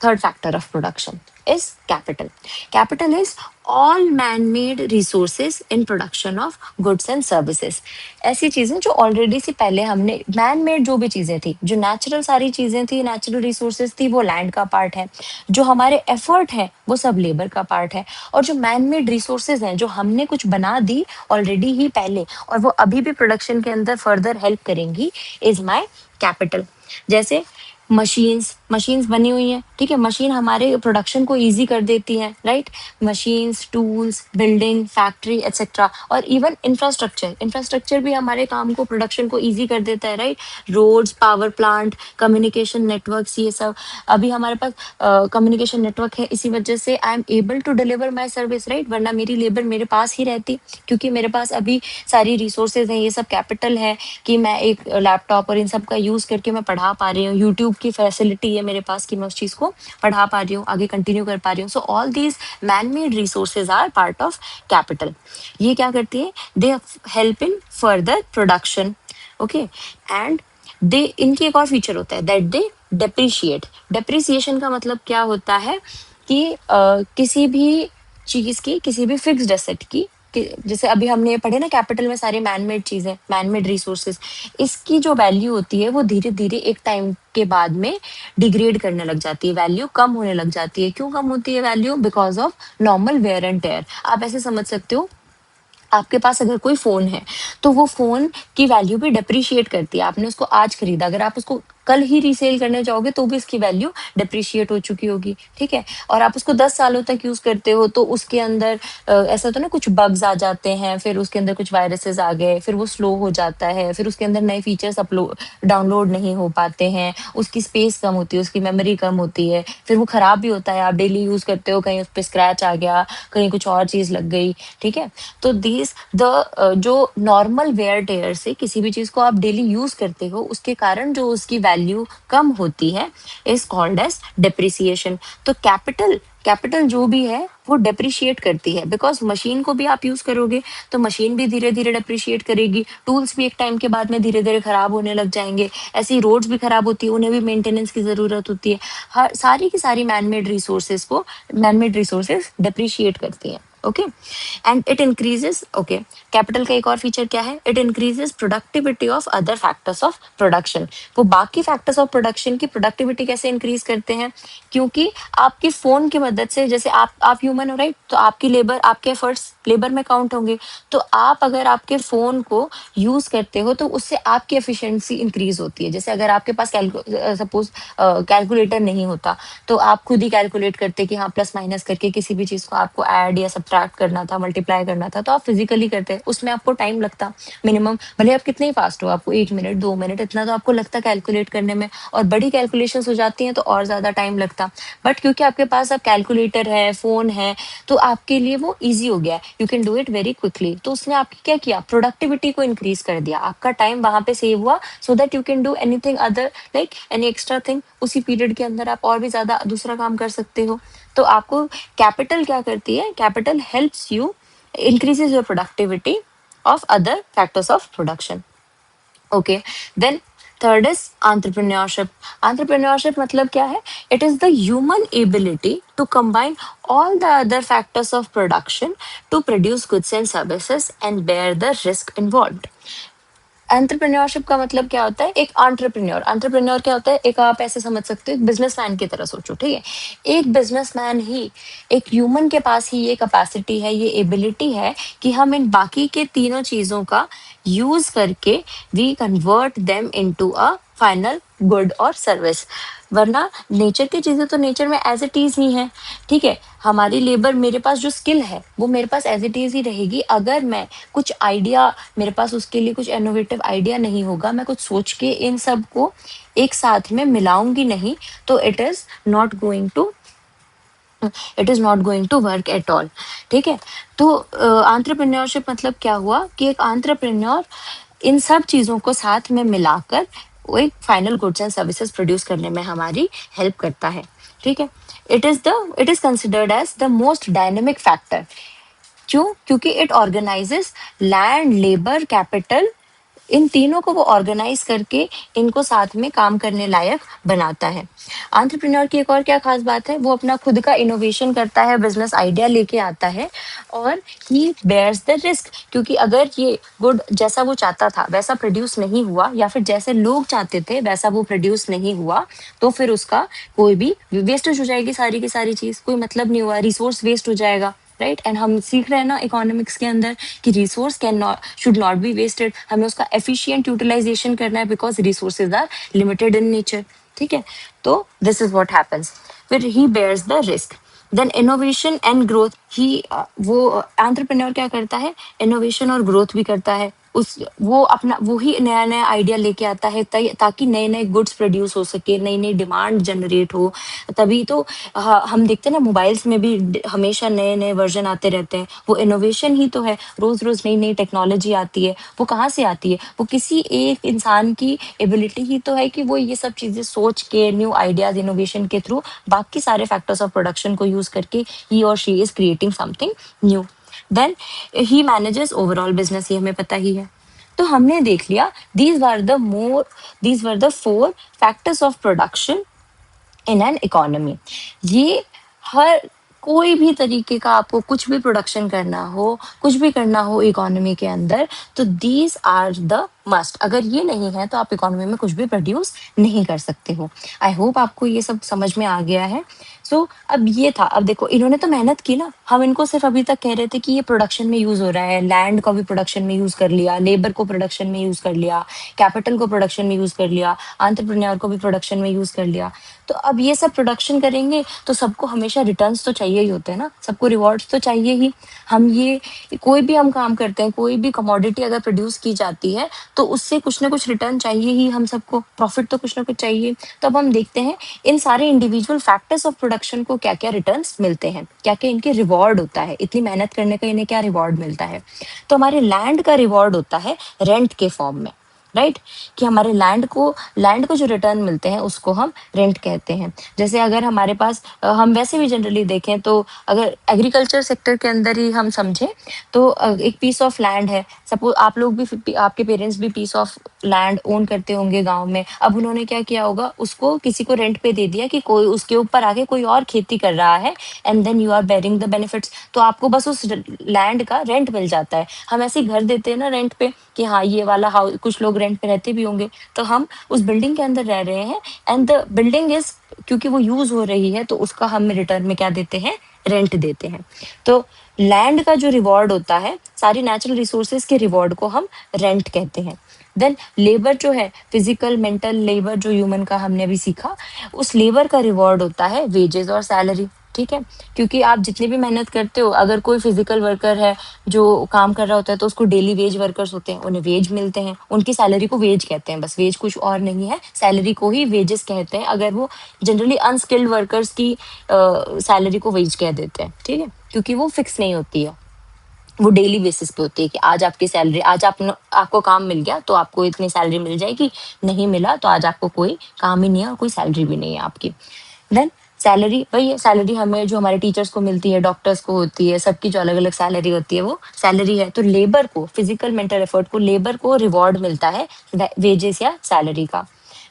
third factor of production is capital. Capital is all man-made resources in production of goods and services. ऐसी चीजें जो ऑलरेडी से पहले हमने, मैन मेड जो भी चीजें थी, जो नेचुरल सारी चीजें थी, नेचुरल रिसोर्सेज थी, वो लैंड का पार्ट है। जो हमारे एफर्ट है वो सब लेबर का पार्ट है। और जो मैन मेड रिसोर्सेज हैं, जो हमने कुछ बना दी ऑलरेडी ही पहले, और वो अभी भी प्रोडक्शन के अंदर फर्दर हेल्प करेंगी, इज माई कैपिटल। जैसे मशीन्स मशीन्स बनी हुई हैं, ठीक है, मशीन हमारे प्रोडक्शन को इजी कर देती है, right. Machines, tools, building, factory etcetera, और इवन इंफ्रास्ट्रक्चर, इंफ्रास्ट्रक्चर भी हमारे काम को, प्रोडक्शन को इजी कर देता है, right. Roads, power plant, communication networks, ये सब। अभी हमारे पास कम्युनिकेशन नेटवर्क है, इसी वजह से I am able to deliver my service, right. वरना मेरी लेबर मेरे पास ही रहती, क्योंकि मेरे पास अभी सारी रिसोर्सेज हैं, ये सब कैपिटल है, कि मैं एक लैपटॉप और इन सब का यूज करके मैं पढ़ा पा रही हूँ। यूट्यूब की फैसिलिटी है मेरे पास कि मैं उस चीज को पढ़ा पा रही हूँ, आगे कंटिन्यू कर पा रही हूँ। So all these man made resources are part of capital. ये क्या करती है, they help in further production, okay. And they, इनकी एक और फीचर होता है दैट दे डेप्रिशिएट। डेप्रिसिएशन का मतलब क्या होता है कि किसी भी चीज की, किसी भी फिक्स्ड एसेट की, जैसे अभी हमने ये पढ़े ना, कैपिटल में सारे मैनमेड चीजें, मैनमेड रिसोर्सेज, इसकी जो वैल्यू होती है वो धीरे धीरे एक टाइम के बाद में डिग्रेड करने लग जाती है, वैल्यू कम होने लग जाती है। क्यों कम होती है value? Because of normal wear and tear. आप ऐसे समझ सकते हो, आपके पास अगर कोई फोन है तो वो फोन की वैल्यू भी डिप्रिशिएट करती है। आपने उसको आज खरीदा, अगर आप उसको कल ही रीसेल करने जाओगे तो भी इसकी वैल्यू डिप्रिशिएट हो चुकी होगी, ठीक है। और आप उसको 10 सालों तक यूज करते हो तो उसके अंदर ऐसा तो ना, कुछ बग्स आ जाते हैं, फिर उसके अंदर कुछ वायरसेस आ गए, फिर वो स्लो हो जाता है, फिर उसके अंदर नए फीचर्स अपलोड डाउनलोड नहीं हो पाते हैं, उसकी स्पेस कम होती है, उसकी मेमोरी कम होती है, फिर वो खराब भी होता है। आप डेली यूज करते हो, कहीं उस पर स्क्रैच आ गया, कहीं कुछ और चीज लग गई, ठीक है। तो दीज जो नॉर्मल वेयर टेयर से किसी भी चीज को आप डेली यूज करते हो, उसके कारण जो उसकी वैल्यू कम होती है, इज कॉल्ड एज डेप्रिसिएशन। तो कैपिटल जो भी है वो डेप्रिशिएट करती है, बिकॉज मशीन को भी आप यूज करोगे तो मशीन भी धीरे धीरे डेप्रिशिएट करेगी, टूल्स भी एक टाइम के बाद में धीरे धीरे खराब होने लग जाएंगे, ऐसी रोड्स भी खराब होती है, उन्हें भी मेंटेनेंस की जरूरत होती है। हर सारी की सारी मैनमेड रिसोर्सेज डेप्रिशिएट करती हैं, okay. And it increases, okay. Capital का एक और फीचर क्या है, it increases productivity of other factors of production. वो बाकी फैक्टर्स ऑफ प्रोडक्शन की प्रोडक्टिविटी कैसे इंक्रीज करते हैं? क्योंकि आपके फोन की मदद से, जैसे आप ह्यूमन हो, राइट, तो आपकी लेबर, आपके एफर्ट्स लेबर में काउंट होंगे। तो आप अगर आपके फोन को यूज करते हो तो उससे आपकी एफिशिएंसी इंक्रीज होती है। जैसे अगर आपके पास सपोज कैलकुलेटर नहीं होता तो आप खुद ही कैलकुलेट करते कि हाँ, प्लस माइनस करके किसी भी चीज को आपको ऐड या सब्ट्रैक्ट करना था, मल्टीप्लाई करना था, तो आप फिजिकली करते, उसमें आपको टाइम लगता मिनिमम, भले आप कितने ही फास्ट हो, आपको 1 मिनट 2 मिनट इतना तो आपको लगता कैलकुलेट करने में, और बड़ी कैलकुलेशन हो जाती हैं तो और ज्यादा टाइम लगता। बट क्योंकि आपके पास अब कैलकुलेटर है, फोन है, तो आपके लिए वो ईजी हो गया, you can do it very quickly. तो उसने आपकी क्या किया, प्रोडक्टिविटी को इंक्रीज कर दिया, आपका टाइम वहां पे सेव हुआ, so that you can do anything other, like any extra thing. उसी पीरियड के अंदर आप और भी ज्यादा दूसरा काम कर सकते हो। तो आपको कैपिटल क्या करती है, capital helps you, increases your productivity, of other factors of production. Okay, then third is entrepreneurship. Entrepreneurship मतलब क्या है? It is the human ability to combine all the other factors of production to produce goods and services and bear the risk involved. Entrepreneurship का मतलब क्या होता है? एक entrepreneur क्या होता है? एक आप ऐसे समझ सकते हो, एक बिजनेसमैन की तरह सोचो, ठीक है? एक बिजनेसमैन ही, एक ह्यूमन के पास ही ये कैपेसिटी है, ये एबिलिटी है कि हम इन बाकी के तीनों चीजों का यूज करके we convert them into a final good और सर्विस। वरना नेचर की चीजें तो नेचर में एज इट इज ही है, ठीक है? हमारी लेबर, मेरे पास जो स्किल है वो मेरे पास एज इट इज ही रहेगी। अगर मैं कुछ आइडिया, मेरे पास उसके लिए कुछ इनोवेटिव आइडिया नहीं होगा, मैं कुछ सोच के इन सब को एक साथ में मिलाऊंगी नहीं, तो it is not going to work at all, ठीक है? तो एंटरप्रेन्योरशिप मतलब क्या हुआ कि एक एंटरप्रेन्योर इन सब चीजों को साथ में मिलाकर वो एक final goods and services produce करने में हमारी हेल्प करता है, ठीक है? It is considered as the most dynamic factor. क्यों? क्योंकि it organises land, labour, capital, इन तीनों को वो ऑर्गेनाइज करके इनको साथ में काम करने लायक बनाता है। एंटरप्रेन्योर की एक और क्या खास बात है? वो अपना खुद का इनोवेशन करता है, बिजनेस आइडिया लेके आता है और ही बेयर्स द रिस्क। क्योंकि अगर ये गुड जैसा वो चाहता था वैसा प्रोड्यूस नहीं हुआ, या फिर जैसे लोग चाहते थे वैसा वो प्रोड्यूस नहीं हुआ, तो फिर उसका कोई भी वेस्टेज हो जाएगी, सारी की सारी चीज, कोई मतलब नहीं हुआ, रिसोर्स वेस्ट हो जाएगा, राइट? एंड हम सीख रहे हैं ना इकोनॉमिक्स के अंदर कि resource can not, should not be wasted, हमें उसका एफिशिएंट यूटिलाइजेशन करना है, because resources are limited in nature, ठीक है? तो दिस इज व्हाट हैपेंस। फिर he bears the risk. Then innovation and growth, he वो एंटरप्रेन्योर क्या करता है? इनोवेशन और ग्रोथ भी करता है। उस वो अपना वो ही नया नया आइडिया लेके आता है ताकि नए नए गुड्स प्रोड्यूस हो सके, नई नई डिमांड जनरेट हो। तभी तो हम देखते हैं ना, मोबाइल्स में भी हमेशा नए नए वर्जन आते रहते हैं, वो इनोवेशन ही तो है। रोज रोज नई नई टेक्नोलॉजी आती है, वो कहाँ से आती है? वो किसी एक इंसान की एबिलिटी ही तो है कि वो ये सब चीजें सोच के, न्यू आइडियाज इनोवेशन के थ्रू, बाकी सारे फैक्टर्स ऑफ प्रोडक्शन को यूज करके ही और she is creating something new. Then he manages overall business, ये हमें पता ही है। तो हमने देख लिया, these were the four factors of production in an economy. ये हर कोई भी तरीके का आपको कुछ भी प्रोडक्शन करना हो, कुछ भी करना हो इकोनॉमी के अंदर, तो दीज आर द मस्ट। अगर ये नहीं है तो आप इकोनॉमी में कुछ भी प्रोड्यूस नहीं कर सकते हो। आई होप आपको ये सब समझ में आ गया है। अब ये था, अब देखो इन्होंने तो मेहनत की ना, हम इनको सिर्फ अभी तक कह रहे थे कि ये प्रोडक्शन में यूज हो रहा है, लैंड को भी प्रोडक्शन में यूज कर लिया, लेबर को प्रोडक्शन में यूज कर लिया, कैपिटल को प्रोडक्शन में यूज कर लिया, एंटरप्रेन्योर को भी प्रोडक्शन में यूज कर लिया। तो अब ये सब प्रोडक्शन करेंगे तो सबको हमेशा रिटर्न्स तो चाहिए ही होते हैं ना, सबको रिवॉर्ड्स तो चाहिए ही। हम ये कोई भी हम काम करते हैं, कोई भी कमोडिटी अगर प्रोड्यूस की जाती है तो उससे कुछ ना कुछ रिटर्न चाहिए ही, हम सबको प्रॉफिट तो कुछ ना कुछ चाहिए। तो अब हम देखते हैं इन सारे इंडिविजुअल फैक्टर्स ऑफ प्रोडक्शन को क्या क्या रिटर्न्स मिलते हैं, क्या क्या इनके रिवॉर्ड होता है, इतनी मेहनत करने का इन्हें क्या रिवॉर्ड मिलता है। तो हमारे लैंड का रिवॉर्ड होता है रेंट के फॉर्म में, राइट? कि हमारे लैंड को जो रिटर्न मिलते हैं उसको हम रेंट कहते हैं। जैसे अगर हमारे पास हम वैसे भी जनरली देखें तो अगर एग्रीकल्चर सेक्टर के अंदर ही हम समझें तो एक पीस ऑफ लैंड है, सपोज आप लोग भी, आपके पेरेंट्स भी पीस ऑफ लैंड ओन करते होंगे गांव में। अब उन्होंने क्या किया होगा, उसको किसी को रेंट पे दे दिया कि कोई उसके ऊपर आके कोई और खेती कर रहा है, and then you are bearing the benefits. तो आपको बस उस लैंड का रेंट मिल जाता है। हम ऐसे ही घर देते हैं ना रेंट पे कि हाँ ये वाला हाउस, कुछ लोग रेंट पे रहते भी होंगे, तो हम उस बिल्डिंग के अंदर रह रहे हैं एंड द बिल्डिंग इज, क्योंकि वो यूज हो रही है तो उसका हम रिटर्न में क्या देते हैं? रेंट देते हैं। तो लैंड का जो रिवॉर्ड होता है, सारी नेचुरल रिसोर्सेज के रिवॉर्ड को हम रेंट कहते हैं। देन लेबर जो है, फिजिकल मेंटल लेबर जो ह्यूमन का हमने अभी सीखा, उस लेबर का रिवॉर्ड होता है वेजेस और सैलरी, ठीक है? क्योंकि आप जितनी भी मेहनत करते हो, अगर कोई फिजिकल वर्कर है जो काम कर रहा होता है तो उसको डेली वेज वर्कर्स होते हैं, उन्हें वेज मिलते हैं, उनकी सैलरी को वेज कहते हैं, बस वेज कुछ और नहीं है, सैलरी को ही वेजेस कहते हैं। अगर वो जनरली अनस्किल्ड वर्कर्स की सैलरी को वेज कह देते हैं, ठीक है? क्योंकि वो फिक्स नहीं होती है, वो डेली बेसिस पे होती है कि आज आपकी सैलरी, आज आपको काम मिल गया तो आपको इतनी सैलरी मिल जाएगी, नहीं मिला तो आज आपको कोई काम ही नहीं है और कोई सैलरी भी नहीं है आपकी। देन सैलरी वही है, सैलरी हमें जो हमारे टीचर्स को मिलती है, डॉक्टर्स को होती है, सबकी जो अलग अलग सैलरी होती है वो सैलरी है। तो लेबर को, फिजिकल मेंटल एफर्ट को, लेबर को रिवॉर्ड मिलता है वेजेस या सैलरी का।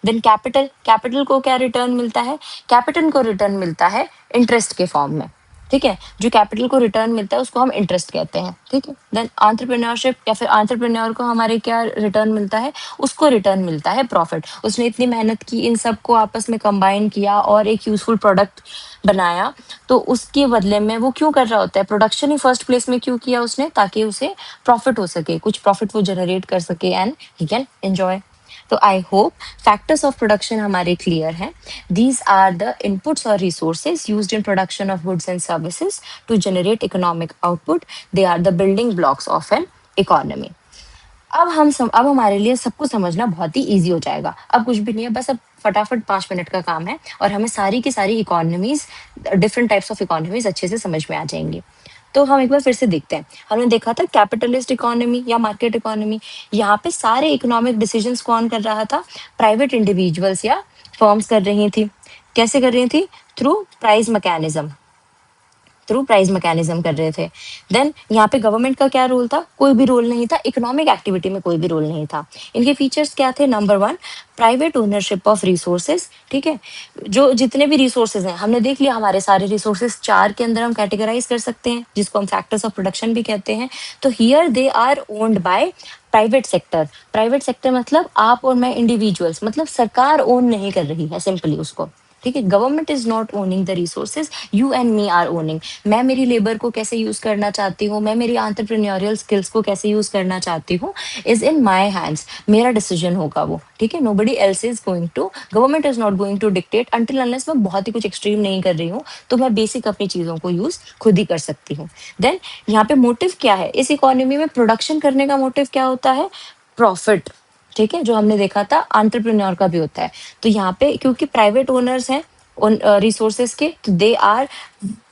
देन कैपिटल, कैपिटल को क्या रिटर्न मिलता है? कैपिटल को रिटर्न मिलता है इंटरेस्ट के फॉर्म में। ठीक है, जो कैपिटल को रिटर्न मिलता है उसको हम इंटरेस्ट कहते हैं। ठीक है, देन एंटरप्रेन्योरशिप या फिर एंटरप्रेन्योर को हमारे क्या रिटर्न मिलता है? उसको रिटर्न मिलता है प्रॉफिट। उसने इतनी मेहनत की, इन सबको आपस में कंबाइन किया और एक यूजफुल प्रोडक्ट बनाया, तो उसके बदले में वो क्यों कर रहा होता है? प्रोडक्शन ही फर्स्ट प्लेस में क्यों किया उसने? ताकि उसे प्रॉफिट हो सके, कुछ प्रॉफिट वो जनरेट कर सके एंड ही कैन एंजॉय। तो I hope factors of production हमारे क्लियर हैं। दीज आर द इनपुट्स और resources used in production of goods and services to generate economic output. They are the building blocks of an economy. अब हमारे लिए सबको समझना बहुत ही ईजी हो जाएगा। अब कुछ भी नहीं है, बस अब फटाफट 5 मिनट का काम है और हमें सारी की सारी economies, different types of economies अच्छे से समझ में आ जाएंगी। तो हम एक बार फिर से देखते हैं। हमने देखा था कैपिटलिस्ट इकोनॉमी या मार्केट इकोनॉमी। यहाँ पे सारे इकोनॉमिक डिसीजंस कौन कर रहा था? प्राइवेट इंडिविजुअल्स या फर्म्स कर रही थी। कैसे कर रही थी? Through price mechanism, through price mechanism कर रहे थे। देन यहाँ पे गवर्नमेंट का क्या रोल था? कोई भी रोल नहीं था, इकोनॉमिक एक्टिविटी में कोई भी रोल नहीं था। इनके फीचर्स क्या थे? Number 1, private ownership of resources. ठीक है, जो जितने भी रिसोर्सेज हैं, हमने देख लिया हमारे सारे रिसोर्सेज 4 के अंदर हम कैटेगराइज कर सकते हैं, जिसको हम फैक्टर्स ऑफ प्रोडक्शन भी कहते हैं। तो here they are owned by private sector. Private sector मतलब आप और मैं इंडिविजुअल्स, मतलब सरकार ओन नहीं कर रही है सिंपली उसको। ठीक है, government is not owning the resources, you and me are owning. मैं मेरी लेबर को कैसे यूज करना चाहती हूँ, मैं मेरी एंटरप्रेन्योरियल स्किल्स को कैसे यूज करना चाहती हूँ, इज इन माई हैंड्स। मेरा डिसीजन होगा वो। ठीक है, nobody else is going to, government is not going to dictate until unless मैं बहुत ही कुछ एक्सट्रीम नहीं कर रही हूँ, तो मैं बेसिक अपनी चीजों को यूज खुद ही कर सकती हूँ। देन यहाँ पे मोटिव क्या है? इस इकोनॉमी में प्रोडक्शन करने का मोटिव क्या होता है? प्रॉफिट। ठीक है, जो हमने देखा था एंटरप्रेन्योर का भी होता है। तो यहाँ पे क्योंकि प्राइवेट ओनर्स हैं उन रिसोर्सेज के, तो they are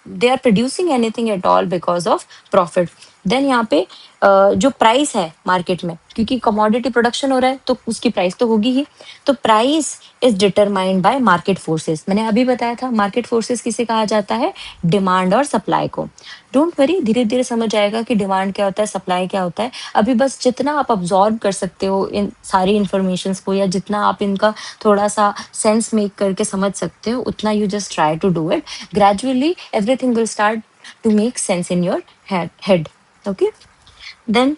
producing anything at all because of profit. Then यहाँ पे जो प्राइस है मार्केट में, क्योंकि कमोडिटी प्रोडक्शन हो रहा है तो उसकी प्राइस तो होगी ही। तो price is determined by market forces. मैंने अभी बताया था मार्केट फोर्सेस किसे कहा जाता है? डिमांड और सप्लाई को। डोंट वरी, धीरे धीरे समझ आएगा कि डिमांड क्या होता है, सप्लाई क्या होता है। अभी बस जितना आप अब्जॉर्ब कर सकते हो इन सारी इंफॉर्मेशन को, या जितना आप इनका थोड़ा सा सेंस मेक करके समझ सकते हो, उतना you just try to do it. Gradually everything will start to make sense in your head. Okay, then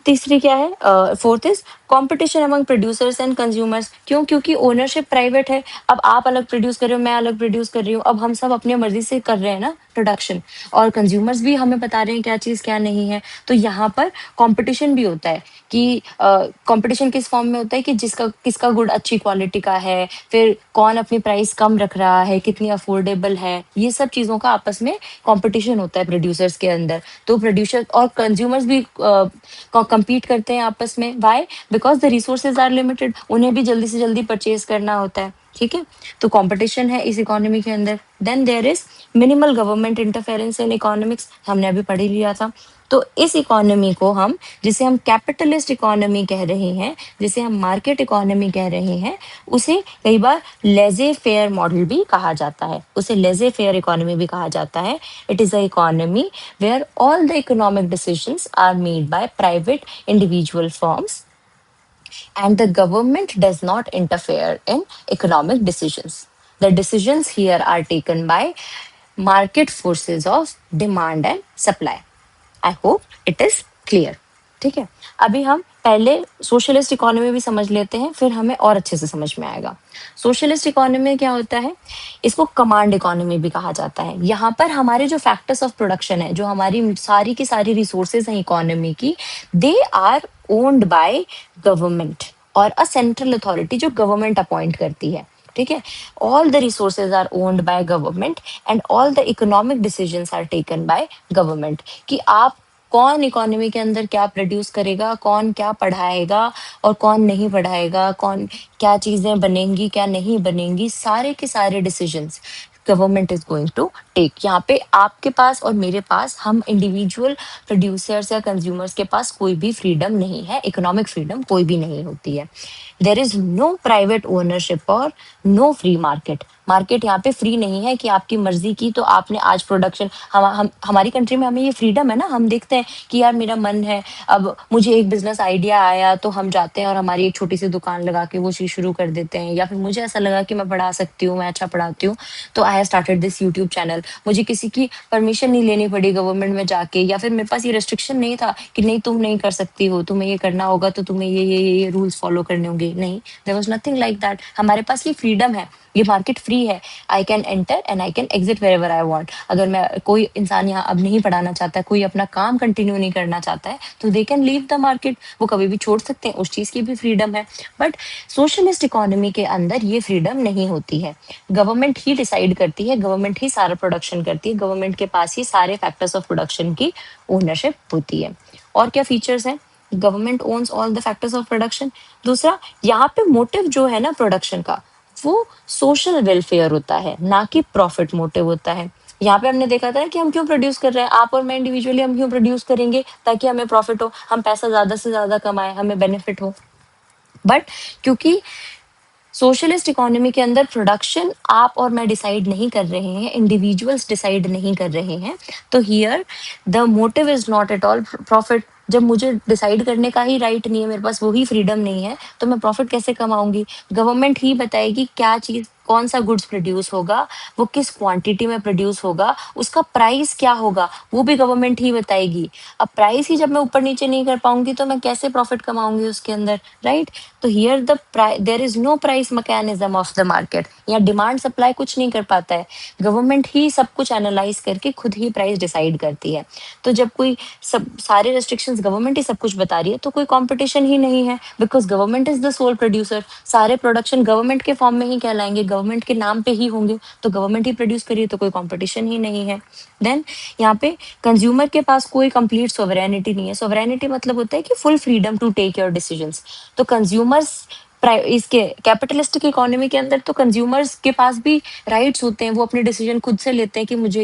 तीसरी क्या है? Fourth is competition among producers and consumers. क्यों? क्योंकि ओनरशिप प्राइवेट है। अब आप अलग प्रोड्यूस कर रहे हो, मैं अलग प्रोड्यूस कर रही हूँ, अब हम सब अपनी मर्जी से कर रहे हैं ना प्रोडक्शन, और कंज्यूमर्स भी हमें बता रहे हैं क्या चीज क्या नहीं है। तो यहाँ पर कंपटीशन भी होता है कि कंपटीशन किस फॉर्म में होता है कि जिसका किसका गुड अच्छी क्वालिटी का है, फिर कौन अपनी प्राइस कम रख रहा है, कितनी अफोर्डेबल है, ये सब चीजों का आपस में कंपटीशन होता है प्रोड्यूसर्स के अंदर। तो प्रोड्यूसर और कंज्यूमर्स भी compete करते हैं आपस में। Why? Because the resources are limited, उन्हें भी जल्दी से जल्दी परचेज करना होता है। ठीक है, तो कंपटीशन है इस इकोनॉमी के अंदर। Then there is minimal government interference in economics, हमने अभी पढ़ ही लिया था। तो इस इकोनॉमी को हम, जिसे हम कैपिटलिस्ट इकोनॉमी कह रहे हैं, जिसे हम मार्केट इकोनॉमी कह रहे हैं, उसे कई बार लेजे फेयर मॉडल भी कहा जाता है, उसे लेजे फेयर इकोनॉमी भी कहा जाता है। It is a economy where all the economic decisions are made by private individual firms and the government does not interfere in economic decisions. The decisions here are taken by market forces of demand and supply. I hope it is clear. ठीक है, अभी हम पहले socialist economy भी समझ लेते हैं, फिर हमें और अच्छे से समझ में आएगा। सोशलिस्ट इकोनॉमी में क्या होता है? इसको कमांड इकोनॉमी भी कहा जाता है। यहाँ पर हमारे जो फैक्टर्स ऑफ प्रोडक्शन है, जो हमारी सारी की सारी रिसोर्सेज हैं इकोनॉमी की, they are owned by government और अ सेंट्रल अथॉरिटी जो गवर्नमेंट अपॉइंट करती है। ठीक है, all the resources are owned by government and all the economic decisions are taken by government. कि आप कौन इकोनॉमी के अंदर क्या प्रोड्यूस करेगा, कौन क्या पढ़ाएगा और कौन नहीं पढ़ाएगा, कौन क्या चीजें बनेंगी क्या नहीं बनेंगी, सारे के सारे decisions government is going to take. यहाँ पे आपके पास और मेरे पास, हम इंडिविजुअल प्रोड्यूसर्स या कंज्यूमर्स के पास कोई भी फ्रीडम नहीं है, इकोनॉमिक फ्रीडम कोई भी नहीं होती है। There is no private ownership और नो फ्री मार्केट। मार्केट यहाँ पे फ्री नहीं है कि आपकी मर्जी की तो आपने आज प्रोडक्शन हम हमारी कंट्री में हमें ये फ्रीडम है ना, हम देखते हैं कि यार मेरा मन है, अब मुझे एक बिजनेस आइडिया आया तो हम जाते हैं और हमारी एक छोटी सी दुकान लगा के वो चीज शुरू कर देते हैं, या फिर मुझे ऐसा लगा कि मैं पढ़ा सकती हूँ, मैं अच्छा पढ़ाती हूँ, तो I have started this YouTube channel. मुझे किसी की परमिशन नहीं लेनी पड़ी गवर्नमेंट में जाके, या फिर मेरे पास ये रेस्ट्रिक्शन नहीं था कि नहीं तुम नहीं कर सकती हो, तुम्हें ये करना होगा तो तुम्हें ये रूल्स फॉलो करने होंगे। नहीं, there was nothing like that. हमारे पास ये फ्रीडम है, ये मार्केट फ्री है। I can enter and I can exit wherever I want. अगर मैं कोई इंसान यहाँ अब नहीं पढ़ाना चाहता है, कोई अपना काम कंटिन्यू नहीं करना चाहता है, तो they can leave the market, वो कभी भी छोड़ सकते हैं, उस चीज की भी फ्रीडम है। बट सोशलिस्ट इकोनॉमी के अंदर ये फ्रीडम नहीं होती है। गवर्नमेंट ही डिसाइड करती है, गवर्नमेंट ही सारा प्रोडक्शन करती है, गवर्नमेंट के पास ही सारे फैक्टर्स ऑफ प्रोडक्शन की ओनरशिप होती है। और क्या फीचर्स हैं? Government owns all the factors of production. दूसरा, यहाँ पे मोटिव जो है ना प्रोडक्शन का, वो सोशल वेलफेयर होता है, ना कि प्रॉफिट मोटिव होता है। यहाँ पे हमने देखा था कि हम क्यों प्रोड्यूस कर रहे हैं, आप और मैं इंडिविजुअली हम क्यों प्रोड्यूस करेंगे, ताकि हमें प्रॉफिट हो, हम पैसा ज्यादा से ज्यादा कमाए, हमें बेनिफिट हो। बट क्योंकि सोशलिस्ट इकोनॉमी के अंदर प्रोडक्शन आप और मैं डिसाइड नहीं कर रहे हैं, इंडिविजुअल्स डिसाइड नहीं कर रहे हैं, तो here the motive is not at all profit. जब मुझे डिसाइड करने का ही राइट नहीं है, मेरे पास वही फ्रीडम नहीं है, तो मैं प्रॉफिट कैसे कमाऊंगी? गवर्नमेंट ही बताएगी क्या चीज, कौन सा गुड्स प्रोड्यूस होगा, वो किस क्वांटिटी में प्रोड्यूस होगा, उसका प्राइस क्या होगा, वो भी गवर्नमेंट ही बताएगी। अब प्राइस ही जब मैं ऊपर नीचे नहीं कर पाऊंगी तो मैं कैसे प्रॉफिट कमाऊंगी उसके अंदर, राइट? तो here the there is no price mechanism of the market, या डिमांड सप्लाई कुछ नहीं कर पाता है, गवर्नमेंट ही सब कुछ एनालाइज करके खुद ही प्राइस डिसाइड करती है। तो जब कोई सब सारे रेस्ट्रिक्शंस गवर्नमेंट ही सब कुछ बता रही है, तो कोई कंपटीशन ही नहीं है, because government is the sole producer. सारे प्रोडक्शन गवर्नमेंट के फॉर्म में ही कहलाएंगे, गवर्नमेंट के नाम पे ही होंगे, तो गवर्नमेंट ही प्रोड्यूस करिए, तो कोई कंपटीशन ही नहीं है। देन यहाँ पे कंज्यूमर के पास कोई कंप्लीट सोवरेनिटी नहीं है। सोवरेनिटी मतलब होता है कि full freedom to take your decisions. तो कंज्यूमर्स इसके कैपिटलिस्टिक इकोनॉमी के अंदर तो कंज्यूमर्स के पास भी राइट्स होते हैं, वो अपने डिसीजन खुद से लेते हैं कि मुझे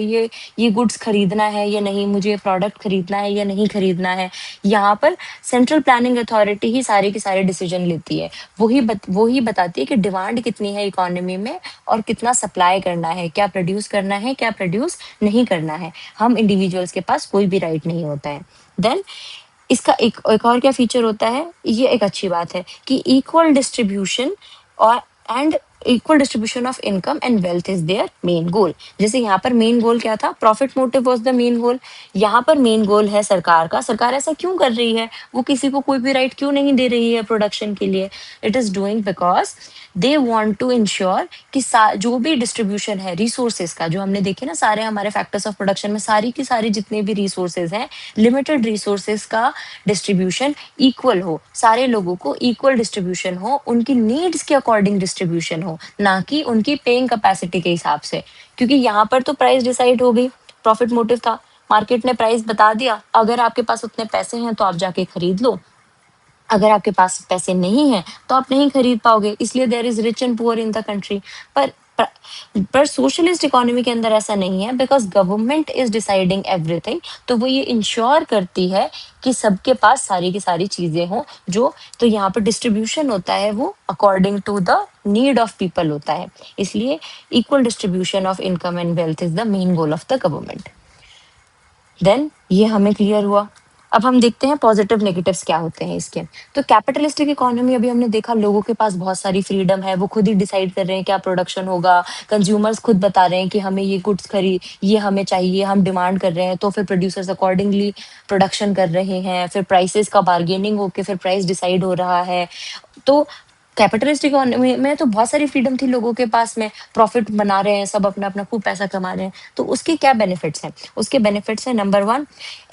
ये गुड्स खरीदना है या नहीं, मुझे ये प्रोडक्ट खरीदना है या नहीं खरीदना है। यहाँ पर सेंट्रल प्लानिंग अथॉरिटी ही सारे के सारे डिसीजन लेती है, वो ही बताती है कि डिमांड कितनी है इकोनॉमी में और कितना सप्लाई करना है, क्या प्रोड्यूस करना है, क्या प्रोड्यूस नहीं करना है। हम इंडिविजुअल्स के पास कोई भी राइट नहीं होता है। देन इसका एक और क्या फीचर होता है, ये एक अच्छी बात है कि इक्वल डिस्ट्रीब्यूशन और and equal distribution of income and wealth is their main goal. जैसे यहाँ पर मेन गोल क्या था, profit motive was the main goal. यहाँ पर मेन गोल है सरकार का। सरकार ऐसा क्यों कर रही है, वो किसी को कोई भी राइट क्यों नहीं दे रही है प्रोडक्शन के लिए? It is doing because they want to ensure कि जो भी डिस्ट्रीब्यूशन है रिसोर्सेज का, जो हमने देखे ना सारे हमारे फैक्टर्स ऑफ प्रोडक्शन में, सारी की सारी जितने भी रिसोर्सेज हैं, लिमिटेड रिसोर्सेज का डिस्ट्रीब्यूशन इक्वल हो, सारे लोगों को इक्वल डिस्ट्रीब्यूशन हो, उनकी नीड्स के अकॉर्डिंग डिस्ट्रीब्यूशन हो, ना कि उनकी पेइंग कैपेसिटी के हिसाब से। क्योंकि यहाँ पर तो प्राइस डिसाइड हो गई, प्रॉफिट मोटिव था, मार्केट ने प्राइस बता दिया, अगर आपके पास उतने पैसे हैं तो आप जाके खरीद लो, अगर आपके पास पैसे नहीं है तो आप नहीं खरीद पाओगे, इसलिए there is rich and poor in the country. पर पर सोशलिस्ट इकोनॉमी के अंदर ऐसा नहीं है, because government is deciding everything. तो वो ये इंश्योर करती है कि सबके पास सारी की सारी चीजें हों, जो तो यहाँ पर डिस्ट्रीब्यूशन होता है वो according to the need of people होता है। इसलिए equal distribution of income and wealth is the main goal of the government. Then ये हमें क्लियर हुआ। अब हम देखते हैं पॉजिटिव नेगेटिव्स क्या होते हैं इसके। तो कैपिटलिस्टिक इकोनॉमी, अभी हमने देखा लोगों के पास बहुत सारी फ्रीडम है, वो खुद ही डिसाइड कर रहे हैं क्या प्रोडक्शन होगा, कंज्यूमर्स खुद बता रहे हैं कि हमें ये गुड्स ये हमें चाहिए, हम डिमांड कर रहे हैं, तो फिर प्रोड्यूसर्स अकॉर्डिंगली प्रोडक्शन कर रहे हैं, फिर प्राइसेस का बार्गेनिंग होके फिर प्राइस डिसाइड हो रहा है। तो कैपिटलिस्ट इकोनॉमी में तो बहुत सारी फ्रीडम थी लोगों के पास में, प्रॉफिट बना रहे हैं सब, अपना अपना खूब पैसा कमा रहे हैं। तो उसके क्या बेनिफिट्स हैं? उसके बेनिफिट्स हैं, number 1,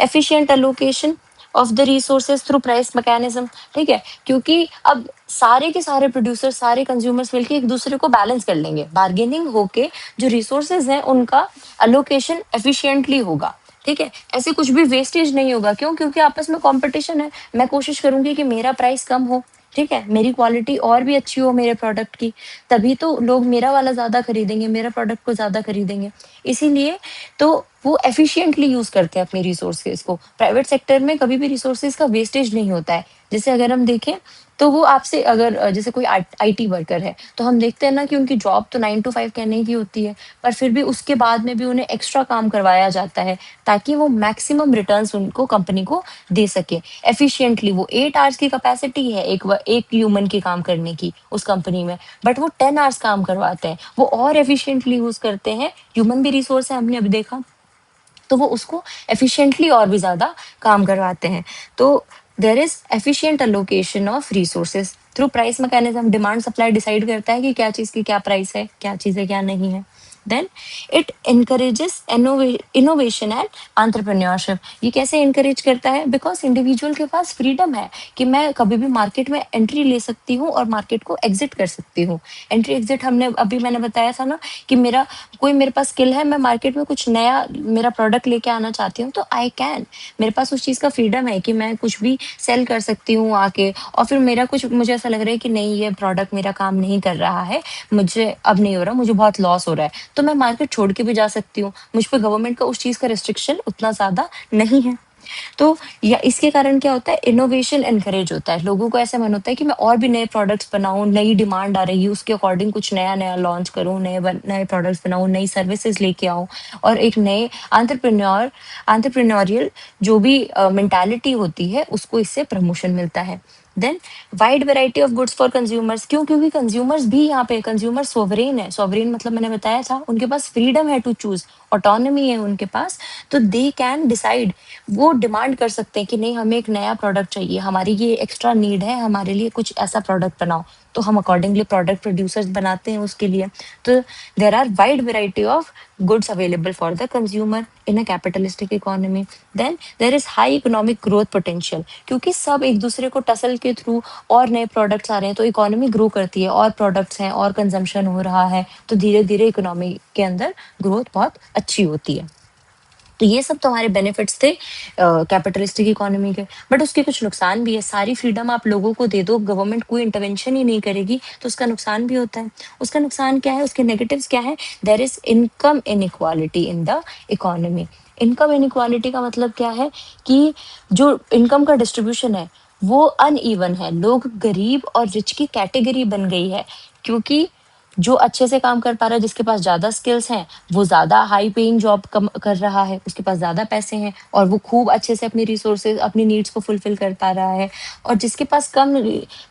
efficient allocation of the resources through price mechanism. ठीक है, क्योंकि अब सारे के सारे प्रोड्यूसर, सारे कंज्यूमर्स मिलके एक दूसरे को बैलेंस कर लेंगे, बार्गेनिंग होके जो रिसोर्सेज हैं उनका अलोकेशन एफिशिएंटली होगा। ठीक है, ऐसे कुछ भी वेस्टेज नहीं होगा। क्यों? क्योंकि आपस में कंपटीशन है, मैं कोशिश करूंगी कि मेरा प्राइस कम हो, ठीक है, मेरी क्वालिटी और भी अच्छी हो मेरे प्रोडक्ट की, तभी तो लोग मेरा वाला ज्यादा खरीदेंगे, मेरा प्रोडक्ट को ज्यादा खरीदेंगे। इसीलिए तो वो एफिशिएंटली यूज करते हैं अपने रिसोर्सेज को। प्राइवेट सेक्टर में कभी भी रिसोर्सेज का वेस्टेज नहीं होता है। जैसे अगर हम देखें तो वो आपसे अगर जैसे कोई आईटी वर्कर है, तो हम देखते हैं ना कि उनकी जॉब तो 9 टू 5 कहने की होती है, पर फिर भी उसके बाद में भी उन्हें एक्स्ट्रा काम करवाया जाता है, ताकि वो मैक्सिमम रिटर्न्स उनको कंपनी को दे सके। एफिशिएंटली वो 8 आवर्स की कैपेसिटी है एक ह्यूमन के काम करने की उस कंपनी में, बट वो 10 आवर्स काम करवाते हैं। वो और एफिशिएंटली यूज़ करते हैं, ह्यूमन भी रिसोर्स है, हमने अभी देखा। तो वो उसको एफिशिएंटली और भी ज़्यादा काम करवाते हैं। तो there is efficient allocation of resources through price mechanism. Demand supply decide करता है कि क्या चीज़ की क्या प्राइस है, क्या चीज़ है, क्या नहीं है। Then it encourages innovation and entrepreneurship. ये कैसे एनकरेज करता है? बिकॉज इंडिविजुअल के पास फ्रीडम है कि मैं कभी भी मार्केट में एंट्री ले सकती हूँ और मार्केट को एग्जिट कर सकती हूँ। एंट्री एग्जिट हमने अभी मैंने बताया था ना कि मेरे पास स्किल है, मैं मार्केट में कुछ नया मेरा प्रोडक्ट लेके आना चाहती हूँ, तो आई कैन। मेरे पास उस चीज़ का फ्रीडम है कि मैं कुछ भी सेल कर सकती हूँ आके। और फिर मेरा कुछ मुझे ऐसा लग रहा है कि नहीं, ये प्रोडक्ट मेरा काम नहीं कर रहा है, मुझे अब नहीं हो रहा, मुझे बहुत लॉस हो रहा है, तो मैं मार्केट छोड़ के भी जा सकती हूँ। मुझ पर गवर्नमेंट का उस चीज़ का रिस्ट्रिक्शन उतना ज़्यादा नहीं है। तो या इसके कारण क्या होता है, इनोवेशन एनकरेज होता है। लोगों को ऐसा मन होता है कि मैं और भी नए प्रोडक्ट्स बनाऊं, नई डिमांड आ रही है उसके अकॉर्डिंग कुछ नया नया लॉन्च करूं, नए प्रोडक्ट्स बनाऊं, नई सर्विसेज लेके आऊं, और एक नए एंटरप्रेन्योरियल जो भी मेंटालिटी होती है उसको इससे प्रमोशन मिलता है। Then wide variety of goods for consumers. क्यों? क्योंकि कंज्यूमर्स भी यहाँ पे, कंज्यूमर सोवरेन है। सोवरेन मतलब मैंने बताया था, उनके पास फ्रीडम है टू चूज, ऑटोनॉमी है उनके पास। तो दे कैन डिसाइड, वो डिमांड कर सकते हैं कि नहीं, हमें एक नया प्रोडक्ट चाहिए, हमारी ये एक्स्ट्रा नीड है, हमारे लिए कुछ ऐसा प्रोडक्ट बनाओ। तो हम अकॉर्डिंगली प्रोडक्ट प्रोड्यूसर्स बनाते हैं उसके लिए। तो there are wide variety of goods available for the consumer in a capitalistic economy. Then there is high economic growth potential, क्योंकि सब एक दूसरे को टसल के थ्रू और नए प्रोडक्ट्स आ रहे हैं, तो इकोनॉमी ग्रो करती है, और प्रोडक्ट्स हैं और कंजम्पशन हो रहा है, तो धीरे धीरे इकोनॉमी के अंदर ग्रोथ बहुत अच्छी होती है। तो ये सब तो हमारे बेनिफिट्स थे कैपिटलिस्टिक इकोनॉमी के। बट उसके कुछ नुकसान भी है। सारी फ्रीडम आप लोगों को दे दो, गवर्नमेंट कोई इंटरवेंशन ही नहीं करेगी, तो उसका नुकसान भी होता है। उसका नुकसान क्या है, उसके नेगेटिव्स क्या है? There is income inequality in the economy. Income inequality का मतलब क्या है कि जो इनकम का डिस्ट्रीब्यूशन है वो अनइवन है। लोग गरीब और रिच की कैटेगरी बन गई है, क्योंकि जो अच्छे से काम कर पा रहा है, जिसके पास ज्यादा स्किल्स हैं, वो ज्यादा हाई पेइंग जॉब कम कर रहा है, उसके पास ज्यादा पैसे हैं, और वो खूब अच्छे से अपनी रिसोर्सेज, अपनी नीड्स को फुलफिल कर पा रहा है। और जिसके पास कम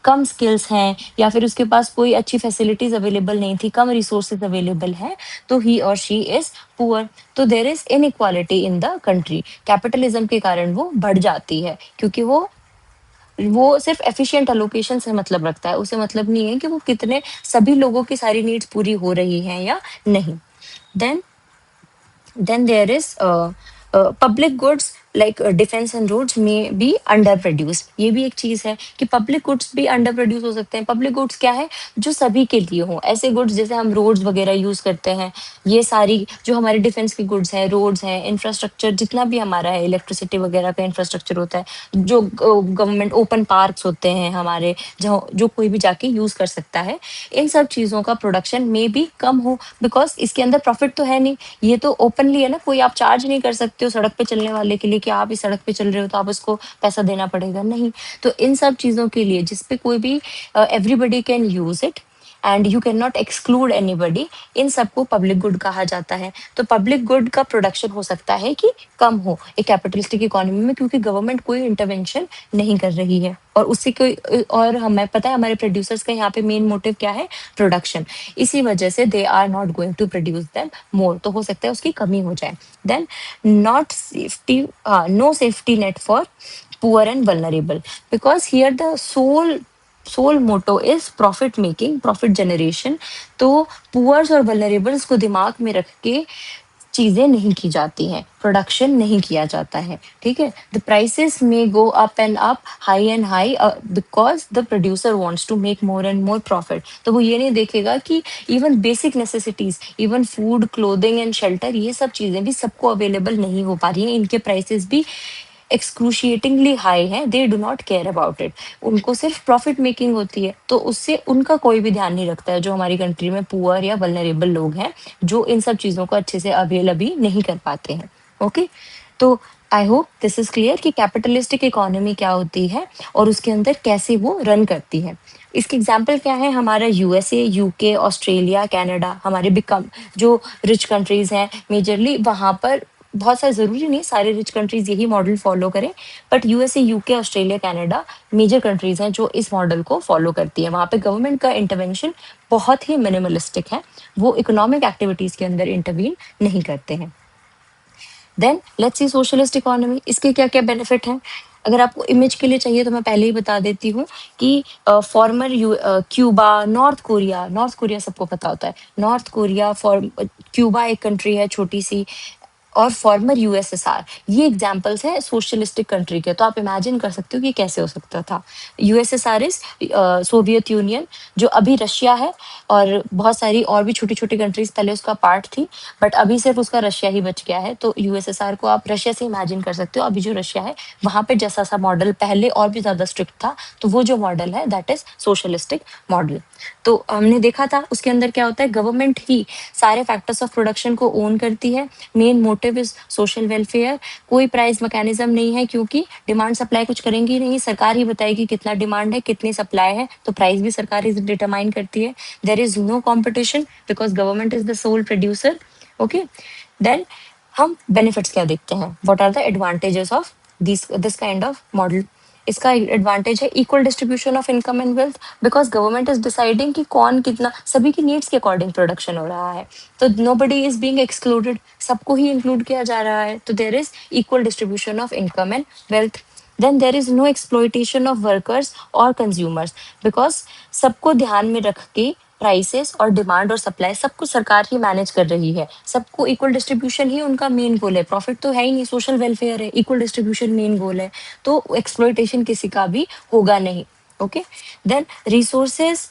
कम स्किल्स हैं, या फिर उसके पास कोई अच्छी फैसिलिटीज अवेलेबल नहीं थी, कम रिसोर्सेज अवेलेबल है, तो ही और शी इज पुअर। तो there is inequality in the country. Capitalism के कारण वो बढ़ जाती है, क्योंकि वो सिर्फ एफिशिएंट एलोकेशन से मतलब रखता है, उसे मतलब नहीं है कि वो कितने सभी लोगों की सारी नीड्स पूरी हो रही हैं या नहीं। Then there is public goods like defence and roads may be under produce. ये भी एक चीज है कि पब्लिक गुड्स भी अंडर प्रोड्यूस हो सकते हैं। पब्लिक गुड्स क्या है? जो सभी के लिए हो, ऐसे गुड्स जैसे हम रोड्स वगैरह यूज करते हैं, ये सारी जो हमारे डिफेंस की गुड्स हैं, रोड्स हैं, इंफ्रास्ट्रक्चर जितना भी हमारा है, इलेक्ट्रिसिटी वगैरह का इंफ्रास्ट्रक्चर होता है, जो गवर्नमेंट ओपन पार्क्स होते हैं हमारे, जहाँ जो कोई भी जाके यूज कर सकता है, इन सब चीजों का प्रोडक्शन में भी कम हो, बिकॉज इसके अंदर प्रॉफिट तो है नहीं। ये तो ओपनली है ना, कोई आप चार्ज नहीं कर सकते हो सड़क पे चलने वाले के लिए कि आप इस सड़क पे चल रहे हो तो आप उसको पैसा देना पड़ेगा, नहीं। तो इन सब चीजों के लिए जिसपे कोई भी everybody can use it and you can not exclude anybody, इन सबको पब्लिक गुड कहा जाता है। तो पब्लिक गुड का प्रोडक्शन हो सकता है कि कम हो एक कैपिटलिस्टिक इकोनॉमी में, क्योंकि गवर्नमेंट कोई इंटरवेंशन नहीं कर रही है, और उससे कोई, और हमें पता है हमारे प्रोड्यूसर्स का यहाँ पे मेन मोटिव क्या है? प्रोडक्शन। इसी वजह से they are not going to produce them more, तो हो सकता है उसकी कमी हो जाए। Then not safety, no safety net for poor and vulnerable, because here the sole motto is profit making, profit generation. तो पुअर्स और वल्नरेबल्स को दिमाग में रख के चीजें नहीं की जाती हैं, प्रोडक्शन नहीं किया जाता है, ठीक है। The prices may go up and up, high and high, because the producer wants to make more and more profit. तो वो ये नहीं देखेगा कि even basic necessities, even food, clothing and shelter, ये सब चीजें भी सबको अवेलेबल नहीं हो पा रही हैं, इनके प्राइसेस भी एक्सक्रूशिएटिंगली हाई है, they do not care about it. उनको सिर्फ प्रॉफिट मेकिंग होती है, तो उससे उनका कोई भी ध्यान नहीं रखता है, जो हमारी कंट्री में पुअर या वल्नरेबल लोग हैं, जो इन सब चीजों को अच्छे से अवेल अभी नहीं कर पाते हैं। ओके, तो I hope this is clear कि कैपिटलिस्टिक इकोनॉमी क्या होती है और उसके अंदर कैसे वो रन करती है। इसके एग्जाम्पल क्या है, हमारा यूएसए, यूके, ऑस्ट्रेलिया, कनाडा, हमारे बिकम जो रिच कंट्रीज हैं मेजरली, वहाँ पर बहुत सारे, जरूरी नहीं सारे रिच कंट्रीज यही मॉडल फॉलो करें, but USA, UK, Australia, Canada major countries हैं जो इस मॉडल को फॉलो करती है। वहाँ पे गवर्नमेंट का इंटरवेंशन बहुत ही मिनिमलिस्टिक है, वो इकोनॉमिक एक्टिविटीज के अंदर इंटरवीन नहीं करते हैं। Then let's see socialist economy, इसके क्या क्या बेनिफिट हैं। अगर आपको इमेज के लिए चाहिए तो मैं पहले ही बता देती हूँ कि फॉर्मर क्यूबा, नॉर्थ कोरिया सबको पता होता है, नॉर्थ कोरिया, फॉर क्यूबा एक कंट्री है छोटी सी, और फॉर्मर यूएसएसआर, ये एग्जांपल्स हैं सोशलिस्टिक कंट्री के। तो आप इमेजिन कर सकते हो कि कैसे हो सकता था। यूएसएसआर इज सोवियत यूनियन, जो अभी रशिया है, और बहुत सारी और भी छोटी छोटी कंट्रीज पहले उसका पार्ट थी, बट अभी सिर्फ उसका रशिया ही बच गया है। तो यूएसएसआर को आप रशिया से इमेजिन कर सकते हो। अभी जो रशिया है वहां पे जैसा सा मॉडल पहले और भी ज्यादा स्ट्रिक्ट था, तो वो जो मॉडल है दैट इज सोशलिस्टिक मॉडल। तो हमने देखा था उसके अंदर क्या होता है, गवर्नमेंट ही सारे फैक्टर्स ऑफ प्रोडक्शन को ओन करती है, main motive is social welfare, कोई प्राइस मैकेनिज्म नहीं है क्योंकि डिमांड सप्लाई कुछ करेंगी नहीं, सरकार ही बताएगी कितना डिमांड है कितनी सप्लाई है, तो प्राइस भी सरकार ही डिटरमाइन करती है। There is no competition because government is the sole producer. Okay, then हम बेनिफिट्स क्या देखते हैं, what are the advantages of this kind of model. इसका एडवांटेज है equal distribution of income and wealth, because government is deciding कि कौन कितना, सभी की नीड्स के अकॉर्डिंग प्रोडक्शन हो रहा है, तो nobody is being excluded, सबको ही इंक्लूड किया जा रहा है, तो there is equal distribution of income and wealth. Then there is no exploitation of workers और कंज्यूमर्स, बिकॉज सबको ध्यान में रख के प्राइसेस और डिमांड और सप्लाई सबको सरकार ही मैनेज कर रही है, सबको इक्वल डिस्ट्रीब्यूशन ही उनका मेन गोल है, प्रॉफिट तो है ही नहीं, सोशल वेलफेयर है, इक्वल डिस्ट्रीब्यूशन मेन गोल है, तो एक्सप्लॉइटेशन किसी का भी होगा नहीं। Okay, then resources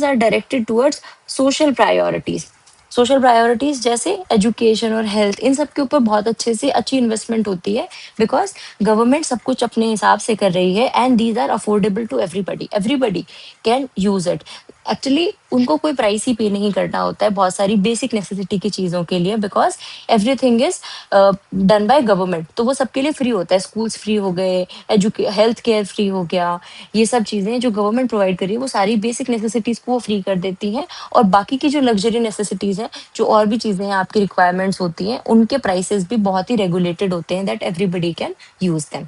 are directed towards social priorities. Social priorities जैसे एजुकेशन और हेल्थ, इन सब के ऊपर बहुत अच्छे से अच्छी इन्वेस्टमेंट होती है, बिकॉज गवर्नमेंट सब कुछ अपने हिसाब से कर रही है, and these are affordable to everybody, everybody can use it. Actually उनको कोई प्राइस ही पे नहीं करना होता है बहुत सारी बेसिक नेसेसिटी की चीज़ों के लिए, because everything is done by government, तो वो सबके लिए फ्री होता है, स्कूल्स फ्री हो गए, हेल्थ केयर फ्री हो गया, ये सब चीज़ें जो गवर्नमेंट प्रोवाइड कर रही है वो सारी बेसिक नेसेसिटीज़ को वो फ्री कर देती हैं, और बाकी की जो लग्जरी नेसेसिटीज़ हैं, जो और भी चीज़ें हैं आपकी रिक्वायरमेंट्स होती हैं, उनके प्राइसेस भी बहुत ही रेगुलेटेड होते हैं, that everybody can use them.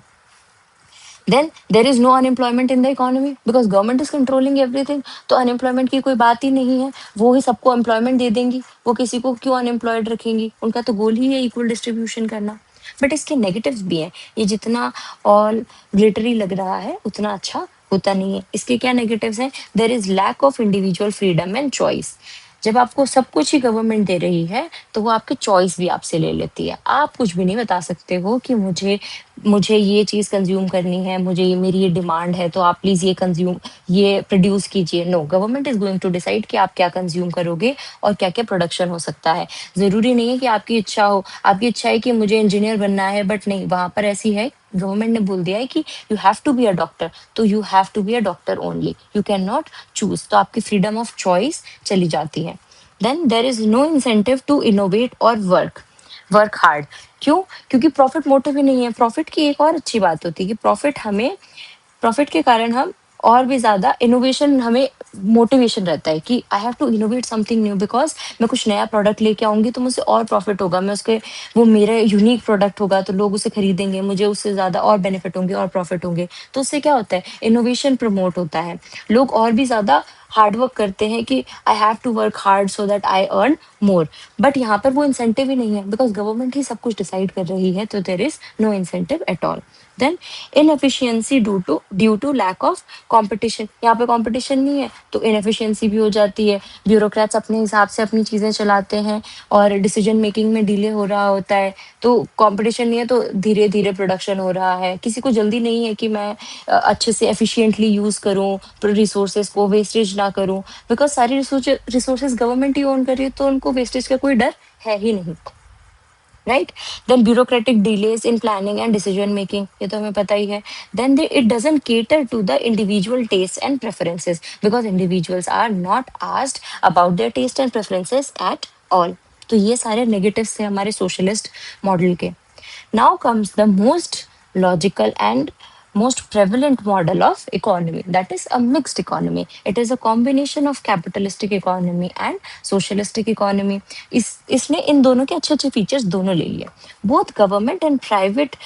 Then there is no unemployment in the economy because government is controlling everything. तो अनएम्प्लॉयमेंट की कोई बात ही नहीं है, वो ही सबको एम्प्लॉयमेंट दे देंगी, वो किसी को क्यों अनएम्प्लॉयड रखेंगी, उनका तो गोल ही है इक्वल डिस्ट्रीब्यूशन करना। बट इसके नेगेटिव्स भी हैं, ये जितना ऑल ग्लिटरी लग रहा है उतना अच्छा होता नहीं है। इसके क्या नेगेटिव्स हैं, there is lack of individual freedom and choice. जब आपको सब कुछ ही गवर्नमेंट दे रही है तो वो आपके चॉइस भी आपसे ले लेती है, आप कुछ भी नहीं बता सकते हो कि मुझे मुझे ये चीज कंज्यूम करनी है, मुझे ये मेरी ये डिमांड है, तो आप प्लीज ये कंज्यूम, ये प्रोड्यूस कीजिए। No, government is going to decide कि आप क्या कंज्यूम करोगे और क्या क्या प्रोडक्शन हो सकता है। जरूरी नहीं है कि आपकी इच्छा हो, आपकी इच्छा है कि मुझे इंजीनियर बनना है, बट नहीं, वहां पर ऐसी है, गवर्नमेंट ने बोल दिया है कि you have to be a doctor, तो you have to be a doctor only, you can not choose, तो आपकी फ्रीडम ऑफ चॉइस चली जाती है। Then there is no incentive to innovate और वर्क हार्ड। क्यों? क्योंकि प्रॉफिट मोटिव ही नहीं है। प्रॉफिट की एक और अच्छी बात होती है कि प्रॉफिट के कारण हम और भी ज्यादा इनोवेशन, हमें मोटिवेशन रहता है कि I have to innovate something new, because मैं कुछ नया प्रोडक्ट लेके आऊंगी तो मुझसे और प्रॉफिट होगा, मैं उसके, वो मेरा यूनिक प्रोडक्ट होगा तो लोग उसे खरीदेंगे, मुझे उससे ज्यादा और बेनिफिट होंगे और प्रॉफिट होंगे, तो उससे क्या होता है, इनोवेशन प्रमोट होता है, लोग और भी ज्यादा हार्ड वर्क करते हैं कि I have to work hard so that I earn more. But यहाँ पर वो इंसेंटिव ही नहीं है, बिकॉज गवर्नमेंट ही सब कुछ डिसाइड कर रही है, तो there is no incentive at all. Then inefficiency due to lack of competition, यहाँ पे कंपटीशन नहीं है तो इनएफिशिएंसी भी हो जाती है, ब्यूरोक्रेट्स अपने हिसाब से अपनी चीजें चलाते हैं और डिसीजन मेकिंग में डिले हो रहा होता है, तो कंपटीशन नहीं है तो धीरे धीरे प्रोडक्शन हो रहा है, किसी को जल्दी नहीं है कि मैं अच्छे से एफिशिएंटली यूज करूँ रिसोर्सेज को, वेस्टेज ना करूँ, बिकॉज सारी रिसोर्सेज गवर्नमेंट ही ओन कर रही है, तो उनको वेस्टेज का कोई डर है ही नहीं, right. Then bureaucratic delays in planning and decision making, ये तो हमें पता ही है। Then they it doesn't cater to the individual taste and preferences, because individuals are not asked about their taste and preferences at all. तो ये सारे negatives थे हमारे सोशलिस्ट मॉडल के। Now comes the most logical and most prevalent model of economy, that is a mixed economy. It is a combination of capitalistic economy and socialistic economy. इस इसने इन दोनों के अच्छे अच्छे फीचर्स दोनों ले लिए. Both government and private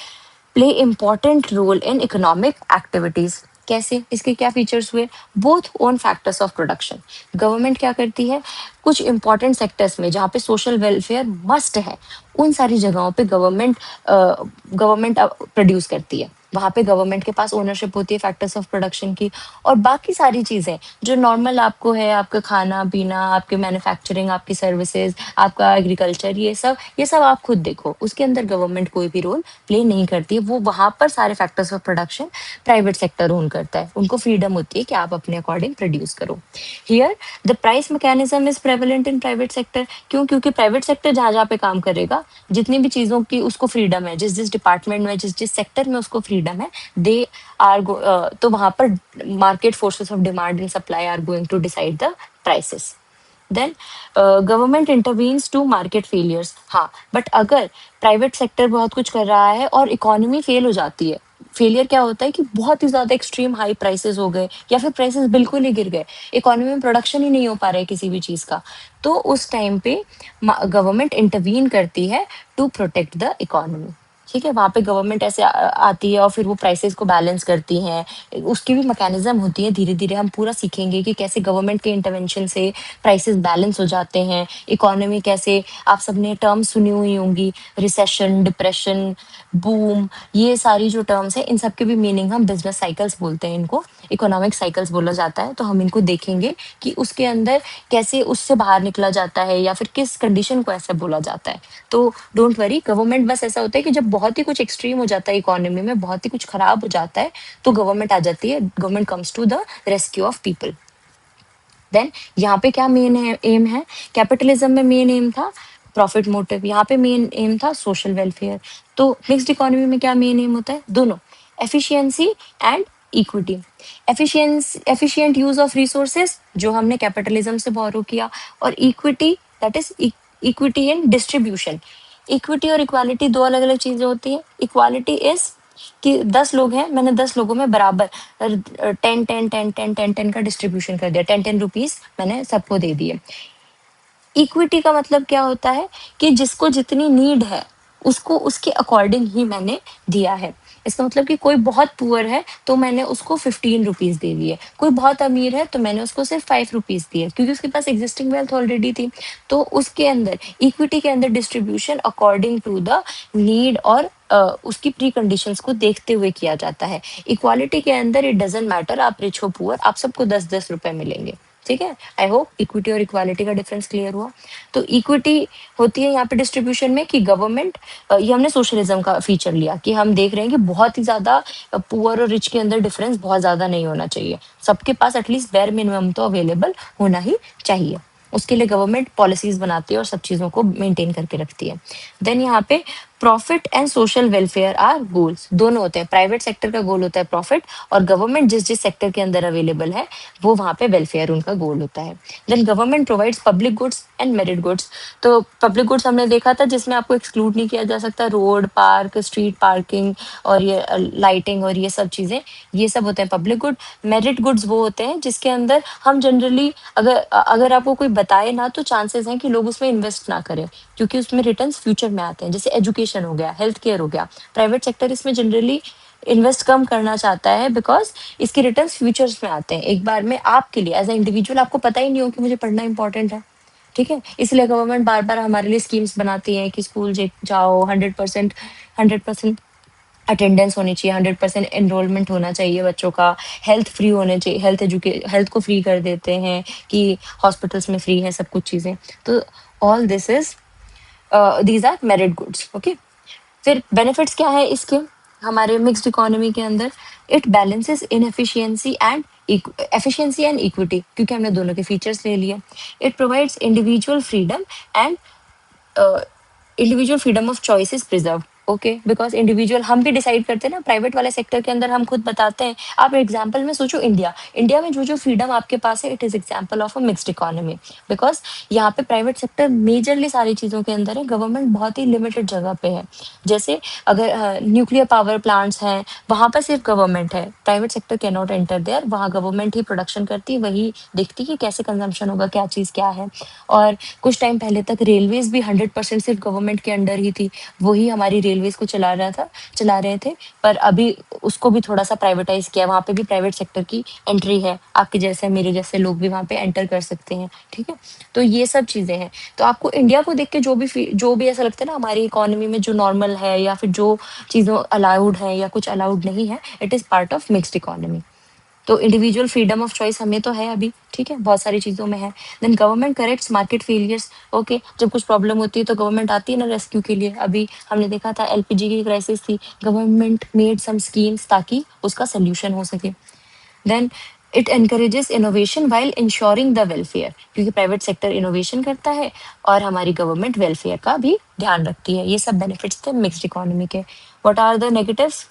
play important role in economic activities. कैसे, इसके क्या फीचर्स हुए? Both own factors of production. Government क्या करती है, कुछ इंपॉर्टेंट सेक्टर्स में जहाँ पे सोशल वेलफेयर मस्ट है, उन सारी जगहों पे गवर्नमेंट प्रोड्यूस करती है. वहाँ पे गवर्नमेंट के पास ओनरशिप होती है फैक्टर्स ऑफ प्रोडक्शन की. और बाकी सारी चीजें जो नॉर्मल आपको है, आपका खाना पीना, आपके मैन्युफैक्चरिंग, आपकी सर्विसेज, आपका एग्रीकल्चर, ये सब आप खुद देखो, उसके अंदर गवर्नमेंट कोई भी रोल प्ले नहीं करती है. वो वहां पर सारे factors of production private sector own करता है. उनको फ्रीडम होती है कि आप अपने अकॉर्डिंग प्रोड्यूस करो. Here the price mechanism is prevalent in private sector. क्यों? क्योंकि प्राइवेट सेक्टर जहां जहां पे काम करेगा, जितनी भी चीजों की उसको फ्रीडम है, जिस जिस डिपार्टमेंट में, जिस जिस सेक्टर में उसको फ्रीडम है, दे तो वहां पर market forces of demand and supply are going to decide the prices. Then government intervenes to market failures. हाँ, बट अगर प्राइवेट सेक्टर बहुत कुछ कर रहा है और इकोनॉमी फेल हो जाती है, फेलियर क्या होता है कि बहुत ही ज्यादा एक्सट्रीम हाई प्राइसेस हो गए या फिर प्राइसेस बिल्कुल ही गिर गए, इकोनॉमी में प्रोडक्शन ही नहीं हो पा रहा है किसी भी चीज का, तो उस टाइम पे गवर्नमेंट इंटरवीन करती है टू प्रोटेक्ट द इकोनॉमी. ठीक है, वहां पे गवर्नमेंट ऐसे आती है और फिर वो प्राइसेस को बैलेंस करती हैं. उसकी भी मैकेनिज्म होती है. धीरे धीरे हम पूरा सीखेंगे कि कैसे गवर्नमेंट के इंटरवेंशन से प्राइसेस बैलेंस हो जाते हैं. इकोनॉमी कैसे, आप सबने टर्म्स सुनी हुई होंगी, रिसेशन, डिप्रेशन, बूम, ये सारी जो टर्म्स है, इन सब के भी मीनिंग हम बिजनेस साइकिल्स बोलते हैं इनको, इकोनॉमिक साइकिल्स बोला जाता है. तो हम इनको देखेंगे कि उसके अंदर कैसे उससे बाहर निकला जाता है या फिर किस कंडीशन को ऐसे बोला जाता है. तो डोंट वरी, गवर्नमेंट बस ऐसा होता है कि जब बहुत ही कुछ एक्सट्रीम हो जाता है इकोनॉमी में, बहुत ही कुछ खराब हो जाता है, तो गवर्नमेंट आ जाती है. Government comes to the rescue of people. Then यहाँ पे क्या मेन है, एम है? कैपिटलिज्म में मेन एम था प्रॉफिट मोटिव, यहाँ पे मेन एम था सोशल वेलफेयर. तो मिक्स्ड इकोनॉमी में क्या मेन एम होता है? दोनों, efficiency and equity. Efficient use of resources जो हमने कैपिटलिज्म से बोरो किया, और equity, that is equity in distribution. Equity और इक्वालिटी दो अलग अलग चीजें होती हैं. इक्वालिटी इज कि 10 लोग हैं, मैंने 10 लोगों में बराबर 10 10 10 10 10 10 का डिस्ट्रीब्यूशन कर दिया, 10 10 रुपीज मैंने सबको दे दिए. इक्विटी का मतलब क्या होता है कि जिसको जितनी नीड है उसको उसके अकॉर्डिंग ही मैंने दिया है. इसका मतलब कि कोई बहुत पुअर है तो मैंने उसको 15 रुपीज दे दिए, कोई बहुत अमीर है तो मैंने उसको सिर्फ 5 रुपीज दिए, क्योंकि उसके पास एग्जिस्टिंग वेल्थ ऑलरेडी थी. तो उसके अंदर इक्विटी के अंदर distribution according to the need और उसकी प्री कंडीशंस को देखते हुए किया जाता है. इक्वालिटी के अंदर इट डजेंट मैटर आप रिच हो पुअर, आप सबको 10 10 रुपए मिलेंगे. ठीक है, आई होप इक्विटी और इक्वालिटी का डिफरेंस क्लियर हुआ. तो इक्विटी होती है यहाँ पे डिस्ट्रीब्यूशन में कि गवर्नमेंट, ये हमने सोशलिज्म का फीचर लिया कि हम देख रहे हैं कि बहुत ही ज्यादा पुअर और रिच के अंदर डिफरेंस बहुत ज्यादा नहीं होना चाहिए, सबके पास एटलीस्ट बेयर मिनिमम तो अवेलेबल होना ही चाहिए. उसके लिए गवर्नमेंट पॉलिसीज बनाती है और सब चीजों को मेंटेन करके रखती है. देन यहाँ पे profit and social welfare are goals, दोनों होते हैं. प्राइवेट सेक्टर का गोल होता है प्रॉफिट, और गवर्नमेंट जिस जिस सेक्टर के अंदर अवेलेबल है वो वहां पे वेलफेयर उनका गोल होता है. Then government provides public goods and merit goods. तो पब्लिक गुड्स हमने देखा था जिसमें आपको एक्सक्लूड नहीं किया जा सकता, रोड, पार्क, स्ट्रीट पार्किंग और ये लाइटिंग और ये सब चीजें, ये सब होते हैं पब्लिक गुड. मेरिट गुड्स वो होते हैं जिसके अंदर हम जनरली, अगर अगर आपको कोई बताए ना, तो चांसेस हैं कि लोग उसमें इन्वेस्ट ना करें, क्योंकि उसमें रिटर्न्स फ्यूचर में आते हैं. जैसे एजुकेशन हो गया, हेल्थ केयर हो गया, प्राइवेट सेक्टर इसमें जनरली इन्वेस्ट कम करना चाहता है बिकॉज इसके रिटर्न्स फ्यूचर्स में आते हैं. एक बार में आपके लिए एज ए इंडिविजुअल आपको पता ही नहीं हो कि मुझे पढ़ना इंपॉर्टेंट है. ठीक है, इसलिए गवर्नमेंट बार बार हमारे लिए स्कीम्स बनाती है कि स्कूल जाओ, 100% अटेंडेंस होनी चाहिए, 100% एनरोलमेंट होना चाहिए बच्चों का, हेल्थ फ्री होने चाहिए, हेल्थ को फ्री कर देते हैं कि हॉस्पिटल्स में फ्री है सब कुछ चीजें. तो all this is, these are merit goods. Okay, फिर बेनिफिट्स क्या है इसके हमारे मिक्स्ड इकोनॉमी के अंदर? It balances in efficiency and equity, क्योंकि हमने दोनों के फीचर्स ले लिए. It provides individual freedom and individual freedom of choice is preserve. Okay, because individual हम भी डिसाइड करते हैं ना, प्राइवेट वाले सेक्टर के अंदर हम खुद बताते हैं। आप एग्जांपल में सोचो, इंडिया इंडिया में जो जो फ्रीडम आपके पास है, it is example of a mixed economy. Because यहाँ पे प्राइवेट सेक्टर मेजरली सारी चीजों के अंदर है, गवर्नमेंट बहुत ही लिमिटेड जगह पे है। जैसे अगर न्यूक्लियर पावर प्लांट्स हैं, वहां पर सिर्फ गवर्नमेंट है, private sector can not enter there, वहाँ गवर्नमेंट ही प्रोडक्शन करती है, वही देखती है कि कैसे कंजम्पशन होगा, क्या चीज क्या है। और कुछ टाइम पहले तक रेलवेज भी 100% सिर्फ गवर्नमेंट के अंडर ही थी, वही हमारी रेलवेज को चला रहे थे। पर अभी उसको भी थोड़ा सा प्राइवेटाइज किया, वहां पे भी प्राइवेट सेक्टर की एंट्री है, आपके जैसे मेरे जैसे लोग भी वहां पे एंटर कर सकते हैं, ठीक है। तो ये सब चीजें हैं। तो आपको इंडिया को देख के जो भी ऐसा लगता है ना हमारी इकोनॉमी में जो नॉर्मल है, या फिर जो चीजों अलाउड है या कुछ अलाउड नहीं है, it is part of mixed economy. तो इंडिविजुअल फ्रीडम ऑफ चॉइस हमें तो है अभी, ठीक है, बहुत सारी चीजों में है। Then government corrects market failures. Okay, जब कुछ प्रॉब्लम होती है तो गवर्नमेंट आती है ना रेस्क्यू के लिए। अभी हमने देखा था एलपीजी की क्राइसिस थी, गवर्नमेंट मेड सम स्कीम्स ताकि उसका सोल्यूशन हो सके। Then it encourages innovation while ensuring the welfare, क्योंकि प्राइवेट सेक्टर इनोवेशन करता है और हमारी गवर्नमेंट वेलफेयर का भी ध्यान रखती है। ये सब बेनिफिट्स थे मिक्स्ड इकोनॉमी के। What are the negatives?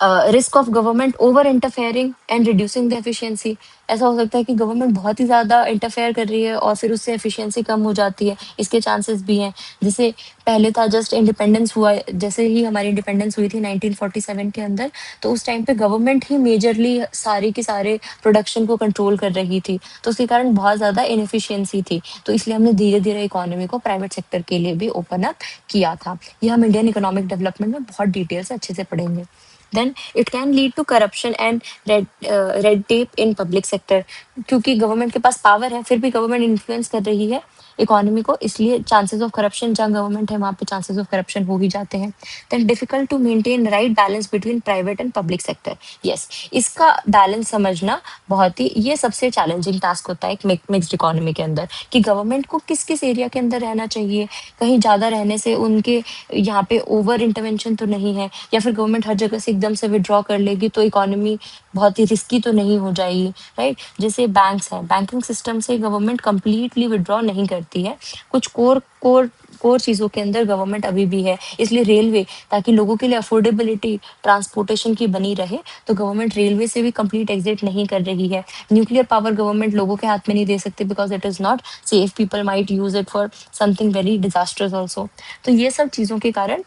Risk of government over interfering and reducing the efficiency. ऐसा हो सकता है कि गवर्नमेंट बहुत ही ज्यादा इंटरफेयर कर रही है और फिर उससे एफिशिएंसी कम हो जाती है, इसके चांसेस भी हैं। जैसे पहले था, जस्ट इंडिपेंडेंस हुआ, जैसे ही हमारी इंडिपेंडेंस हुई थी 1947 के अंदर, तो उस टाइम पे गवर्नमेंट ही मेजरली सारी के सारे प्रोडक्शन को कंट्रोल कर रही थी, तो उसके कारण बहुत ज्यादा इनएफिशिएंसी थी। तो इसलिए हमने धीरे धीरे इकोनॉमी को प्राइवेट सेक्टर के लिए भी ओपन अप किया था। ये हम इंडियन इकोनॉमिक डेवलपमेंट में बहुत डिटेल से अच्छे से पढ़ेंगे। Then it can lead to corruption and red tape in public sector, क्योंकि गवर्नमेंट के पास पावर है फिर भी गवर्नमेंट इन्फ्लुएंस कर रही है इकोनॉमी को, इसलिए चांसेस ऑफ करप्शन, जहाँ गवर्नमेंट है वहाँ पे चांसेस ऑफ करप्शन हो ही जाते हैं। Then difficult to maintain right balance between private and public sector. Yes, इसका बैलेंस समझना बहुत ही, ये सबसे चैलेंजिंग टास्क होता है एक मिक्स्ड इकोनॉमी के अंदर, कि गवर्नमेंट को किस किस एरिया के अंदर रहना चाहिए। कहीं ज्यादा रहने से उनके यहाँ पे ओवर इंटरवेंशन तो नहीं है, या फिर गवर्नमेंट हर जगह से एकदम से विड्रॉ कर लेगी तो इकोनॉमी बहुत ही रिस्की तो नहीं हो जाएगी, राइट। जैसे बैंक्स हैं, बैंकिंग सिस्टम से गवर्नमेंट कंप्लीटली विड्रॉ नहीं करती है, कुछ कोर कोर कोर चीजों के अंदर गवर्नमेंट अभी भी है। इसलिए रेलवे, ताकि लोगों के लिए अफोर्डेबिलिटी ट्रांसपोर्टेशन की बनी रहे, तो गवर्नमेंट रेलवे से भी कंप्लीट एग्जिट नहीं कर रही है। न्यूक्लियर पावर गवर्नमेंट लोगों के हाथ में नहीं दे सकते, because it is not safe, people might use it for something very disasters also. तो ये सब चीजों के कारण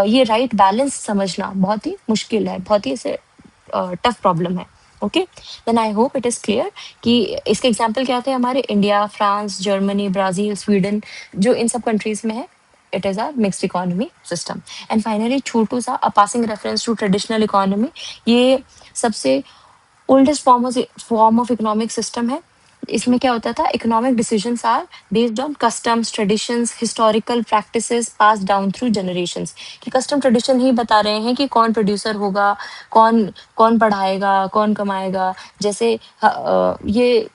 ये राइट बैलेंस समझना बहुत ही मुश्किल है, बहुत ही ऐसे टफ प्रॉब्लम है। Okay, then I hope it is clear कि इसके एग्जाम्पल क्या थे हमारे, India, France, Germany, Brazil, Sweden, जो इन सब कंट्रीज में है, it is our mixed economy system. And finally छोटू सा passing reference to traditional economy, ये सबसे oldest form of economic system है। इसमें क्या होता था, economic decisions are based on customs, traditions, historical practices pass down through generations. कि कस्टम ट्रेडिशन ही बता रहे हैं कि कौन प्रोड्यूसर होगा, कौन कौन पढ़ाएगा, कौन कमाएगा। जैसे ये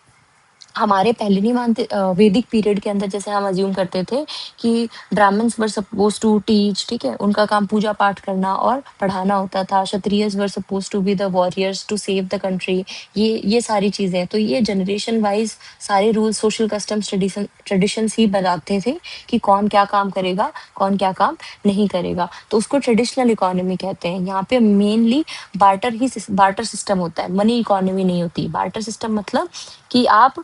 हमारे पहले नहीं मानते, वैदिक पीरियड के अंदर जैसे हम अज्यूम करते थे कि Brahmins were suppose to teach, ठीक है, उनका काम पूजा पाठ करना और पढ़ाना होता था। Kshatriyas were suppose to be the warriors to save the country. ये सारी चीजें, तो ये जनरेशन वाइज सारे रूल्स, सोशल कस्टम्स, ट्रेडिशंस ही बताते थे कि कौन क्या काम करेगा, कौन क्या काम नहीं करेगा। तो उसको ट्रेडिशनल इकोनॉमी कहते हैं। यहाँ पे मेनली बार्टर सिस्टम होता है, मनी इकोनॉमी नहीं होती। बार्टर सिस्टम मतलब कि आप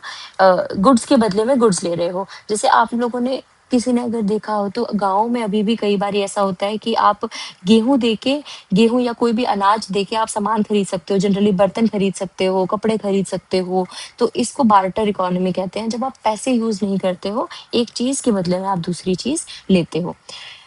गुड्स के बदले में गुड्स ले रहे हो। जैसे आप लोगों ने, किसी ने अगर देखा हो तो गाँव में अभी भी कई बार ऐसा होता है कि आप गेहूं देके, गेहूं या कोई भी अनाज देके आप सामान खरीद सकते हो, जनरली बर्तन खरीद सकते हो, कपड़े खरीद सकते हो। तो इसको बार्टर इकोनॉमी कहते हैं, जब आप पैसे यूज नहीं करते हो, एक चीज के बदले में आप दूसरी चीज लेते हो।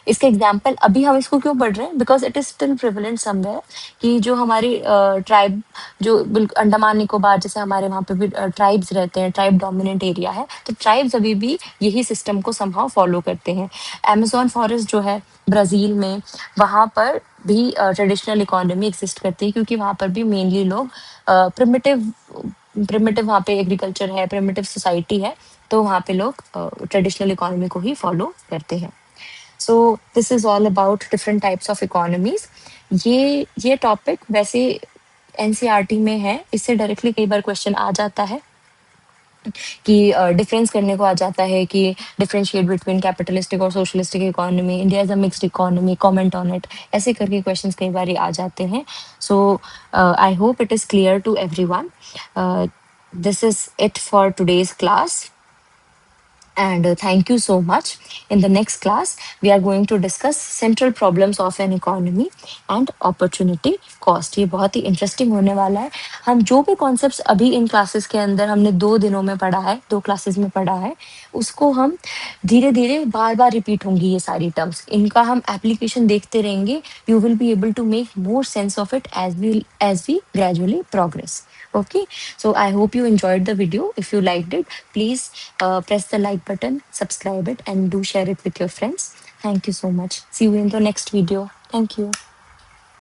इसका एग्जाम्पल, अभी हम इसको क्यों पढ़ रहे हैं, because it is still prevalent somewhere, कि जो हमारी ट्राइब, जो बिल्कुल अंडमान निकोबार जैसे हमारे वहाँ पे भी ट्राइब्स रहते हैं, ट्राइब डोमिनेंट एरिया है, तो ट्राइब्स अभी भी यही सिस्टम को समहाउ फॉलो करते हैं। अमेजोन फॉरेस्ट जो है ब्राजील में, वहाँ पर भी ट्रेडिशनल इकोनॉमी एग्जिस्ट करती है, क्योंकि वहाँ पर भी मेनली लोग प्रिमिटिव प्रिमिटिव वहाँ पे एग्रीकल्चर है, प्रिमिटिव सोसाइटी है, तो वहाँ पे लोग ट्रेडिशनल इकोनॉमी को ही फॉलो करते हैं। So this is all about different types of economies. ये टॉपिक वैसे एनसीईआरटी में है, इससे डायरेक्टली कई बार क्वेश्चन आ जाता है। कि डिफरेंस करने को आ जाता है कि डिफरेंशिएट बिटवीन कैपिटलिस्टिक और socialistic economy, India is a mixed economy, comment on it, ऐसे करके क्वेश्चंस कई बार आ जाते हैं. So I hope it is clear to everyone. This is it for today's class. And thank you so much. In the next class, we are going to discuss central problems of an economy and opportunity cost. ये बहुत ही interesting होने वाला है. हम जो भी concepts अभी इन classes के अंदर हमने 2 दिनों में पढ़ा है, 2 क्लासेस में पढ़ा है, उसको हम धीरे धीरे बार बार रिपीट होंगी ये सारी टर्म्स. इनका हम एप्लीकेशन देखते रहेंगे. You will be able to make more sense of it as we gradually progress. Okay, so I hope you enjoyed the video. If you liked it, please press the like button, subscribe it, and do share it with your friends. Thank you so much. See you in the next video. Thank you.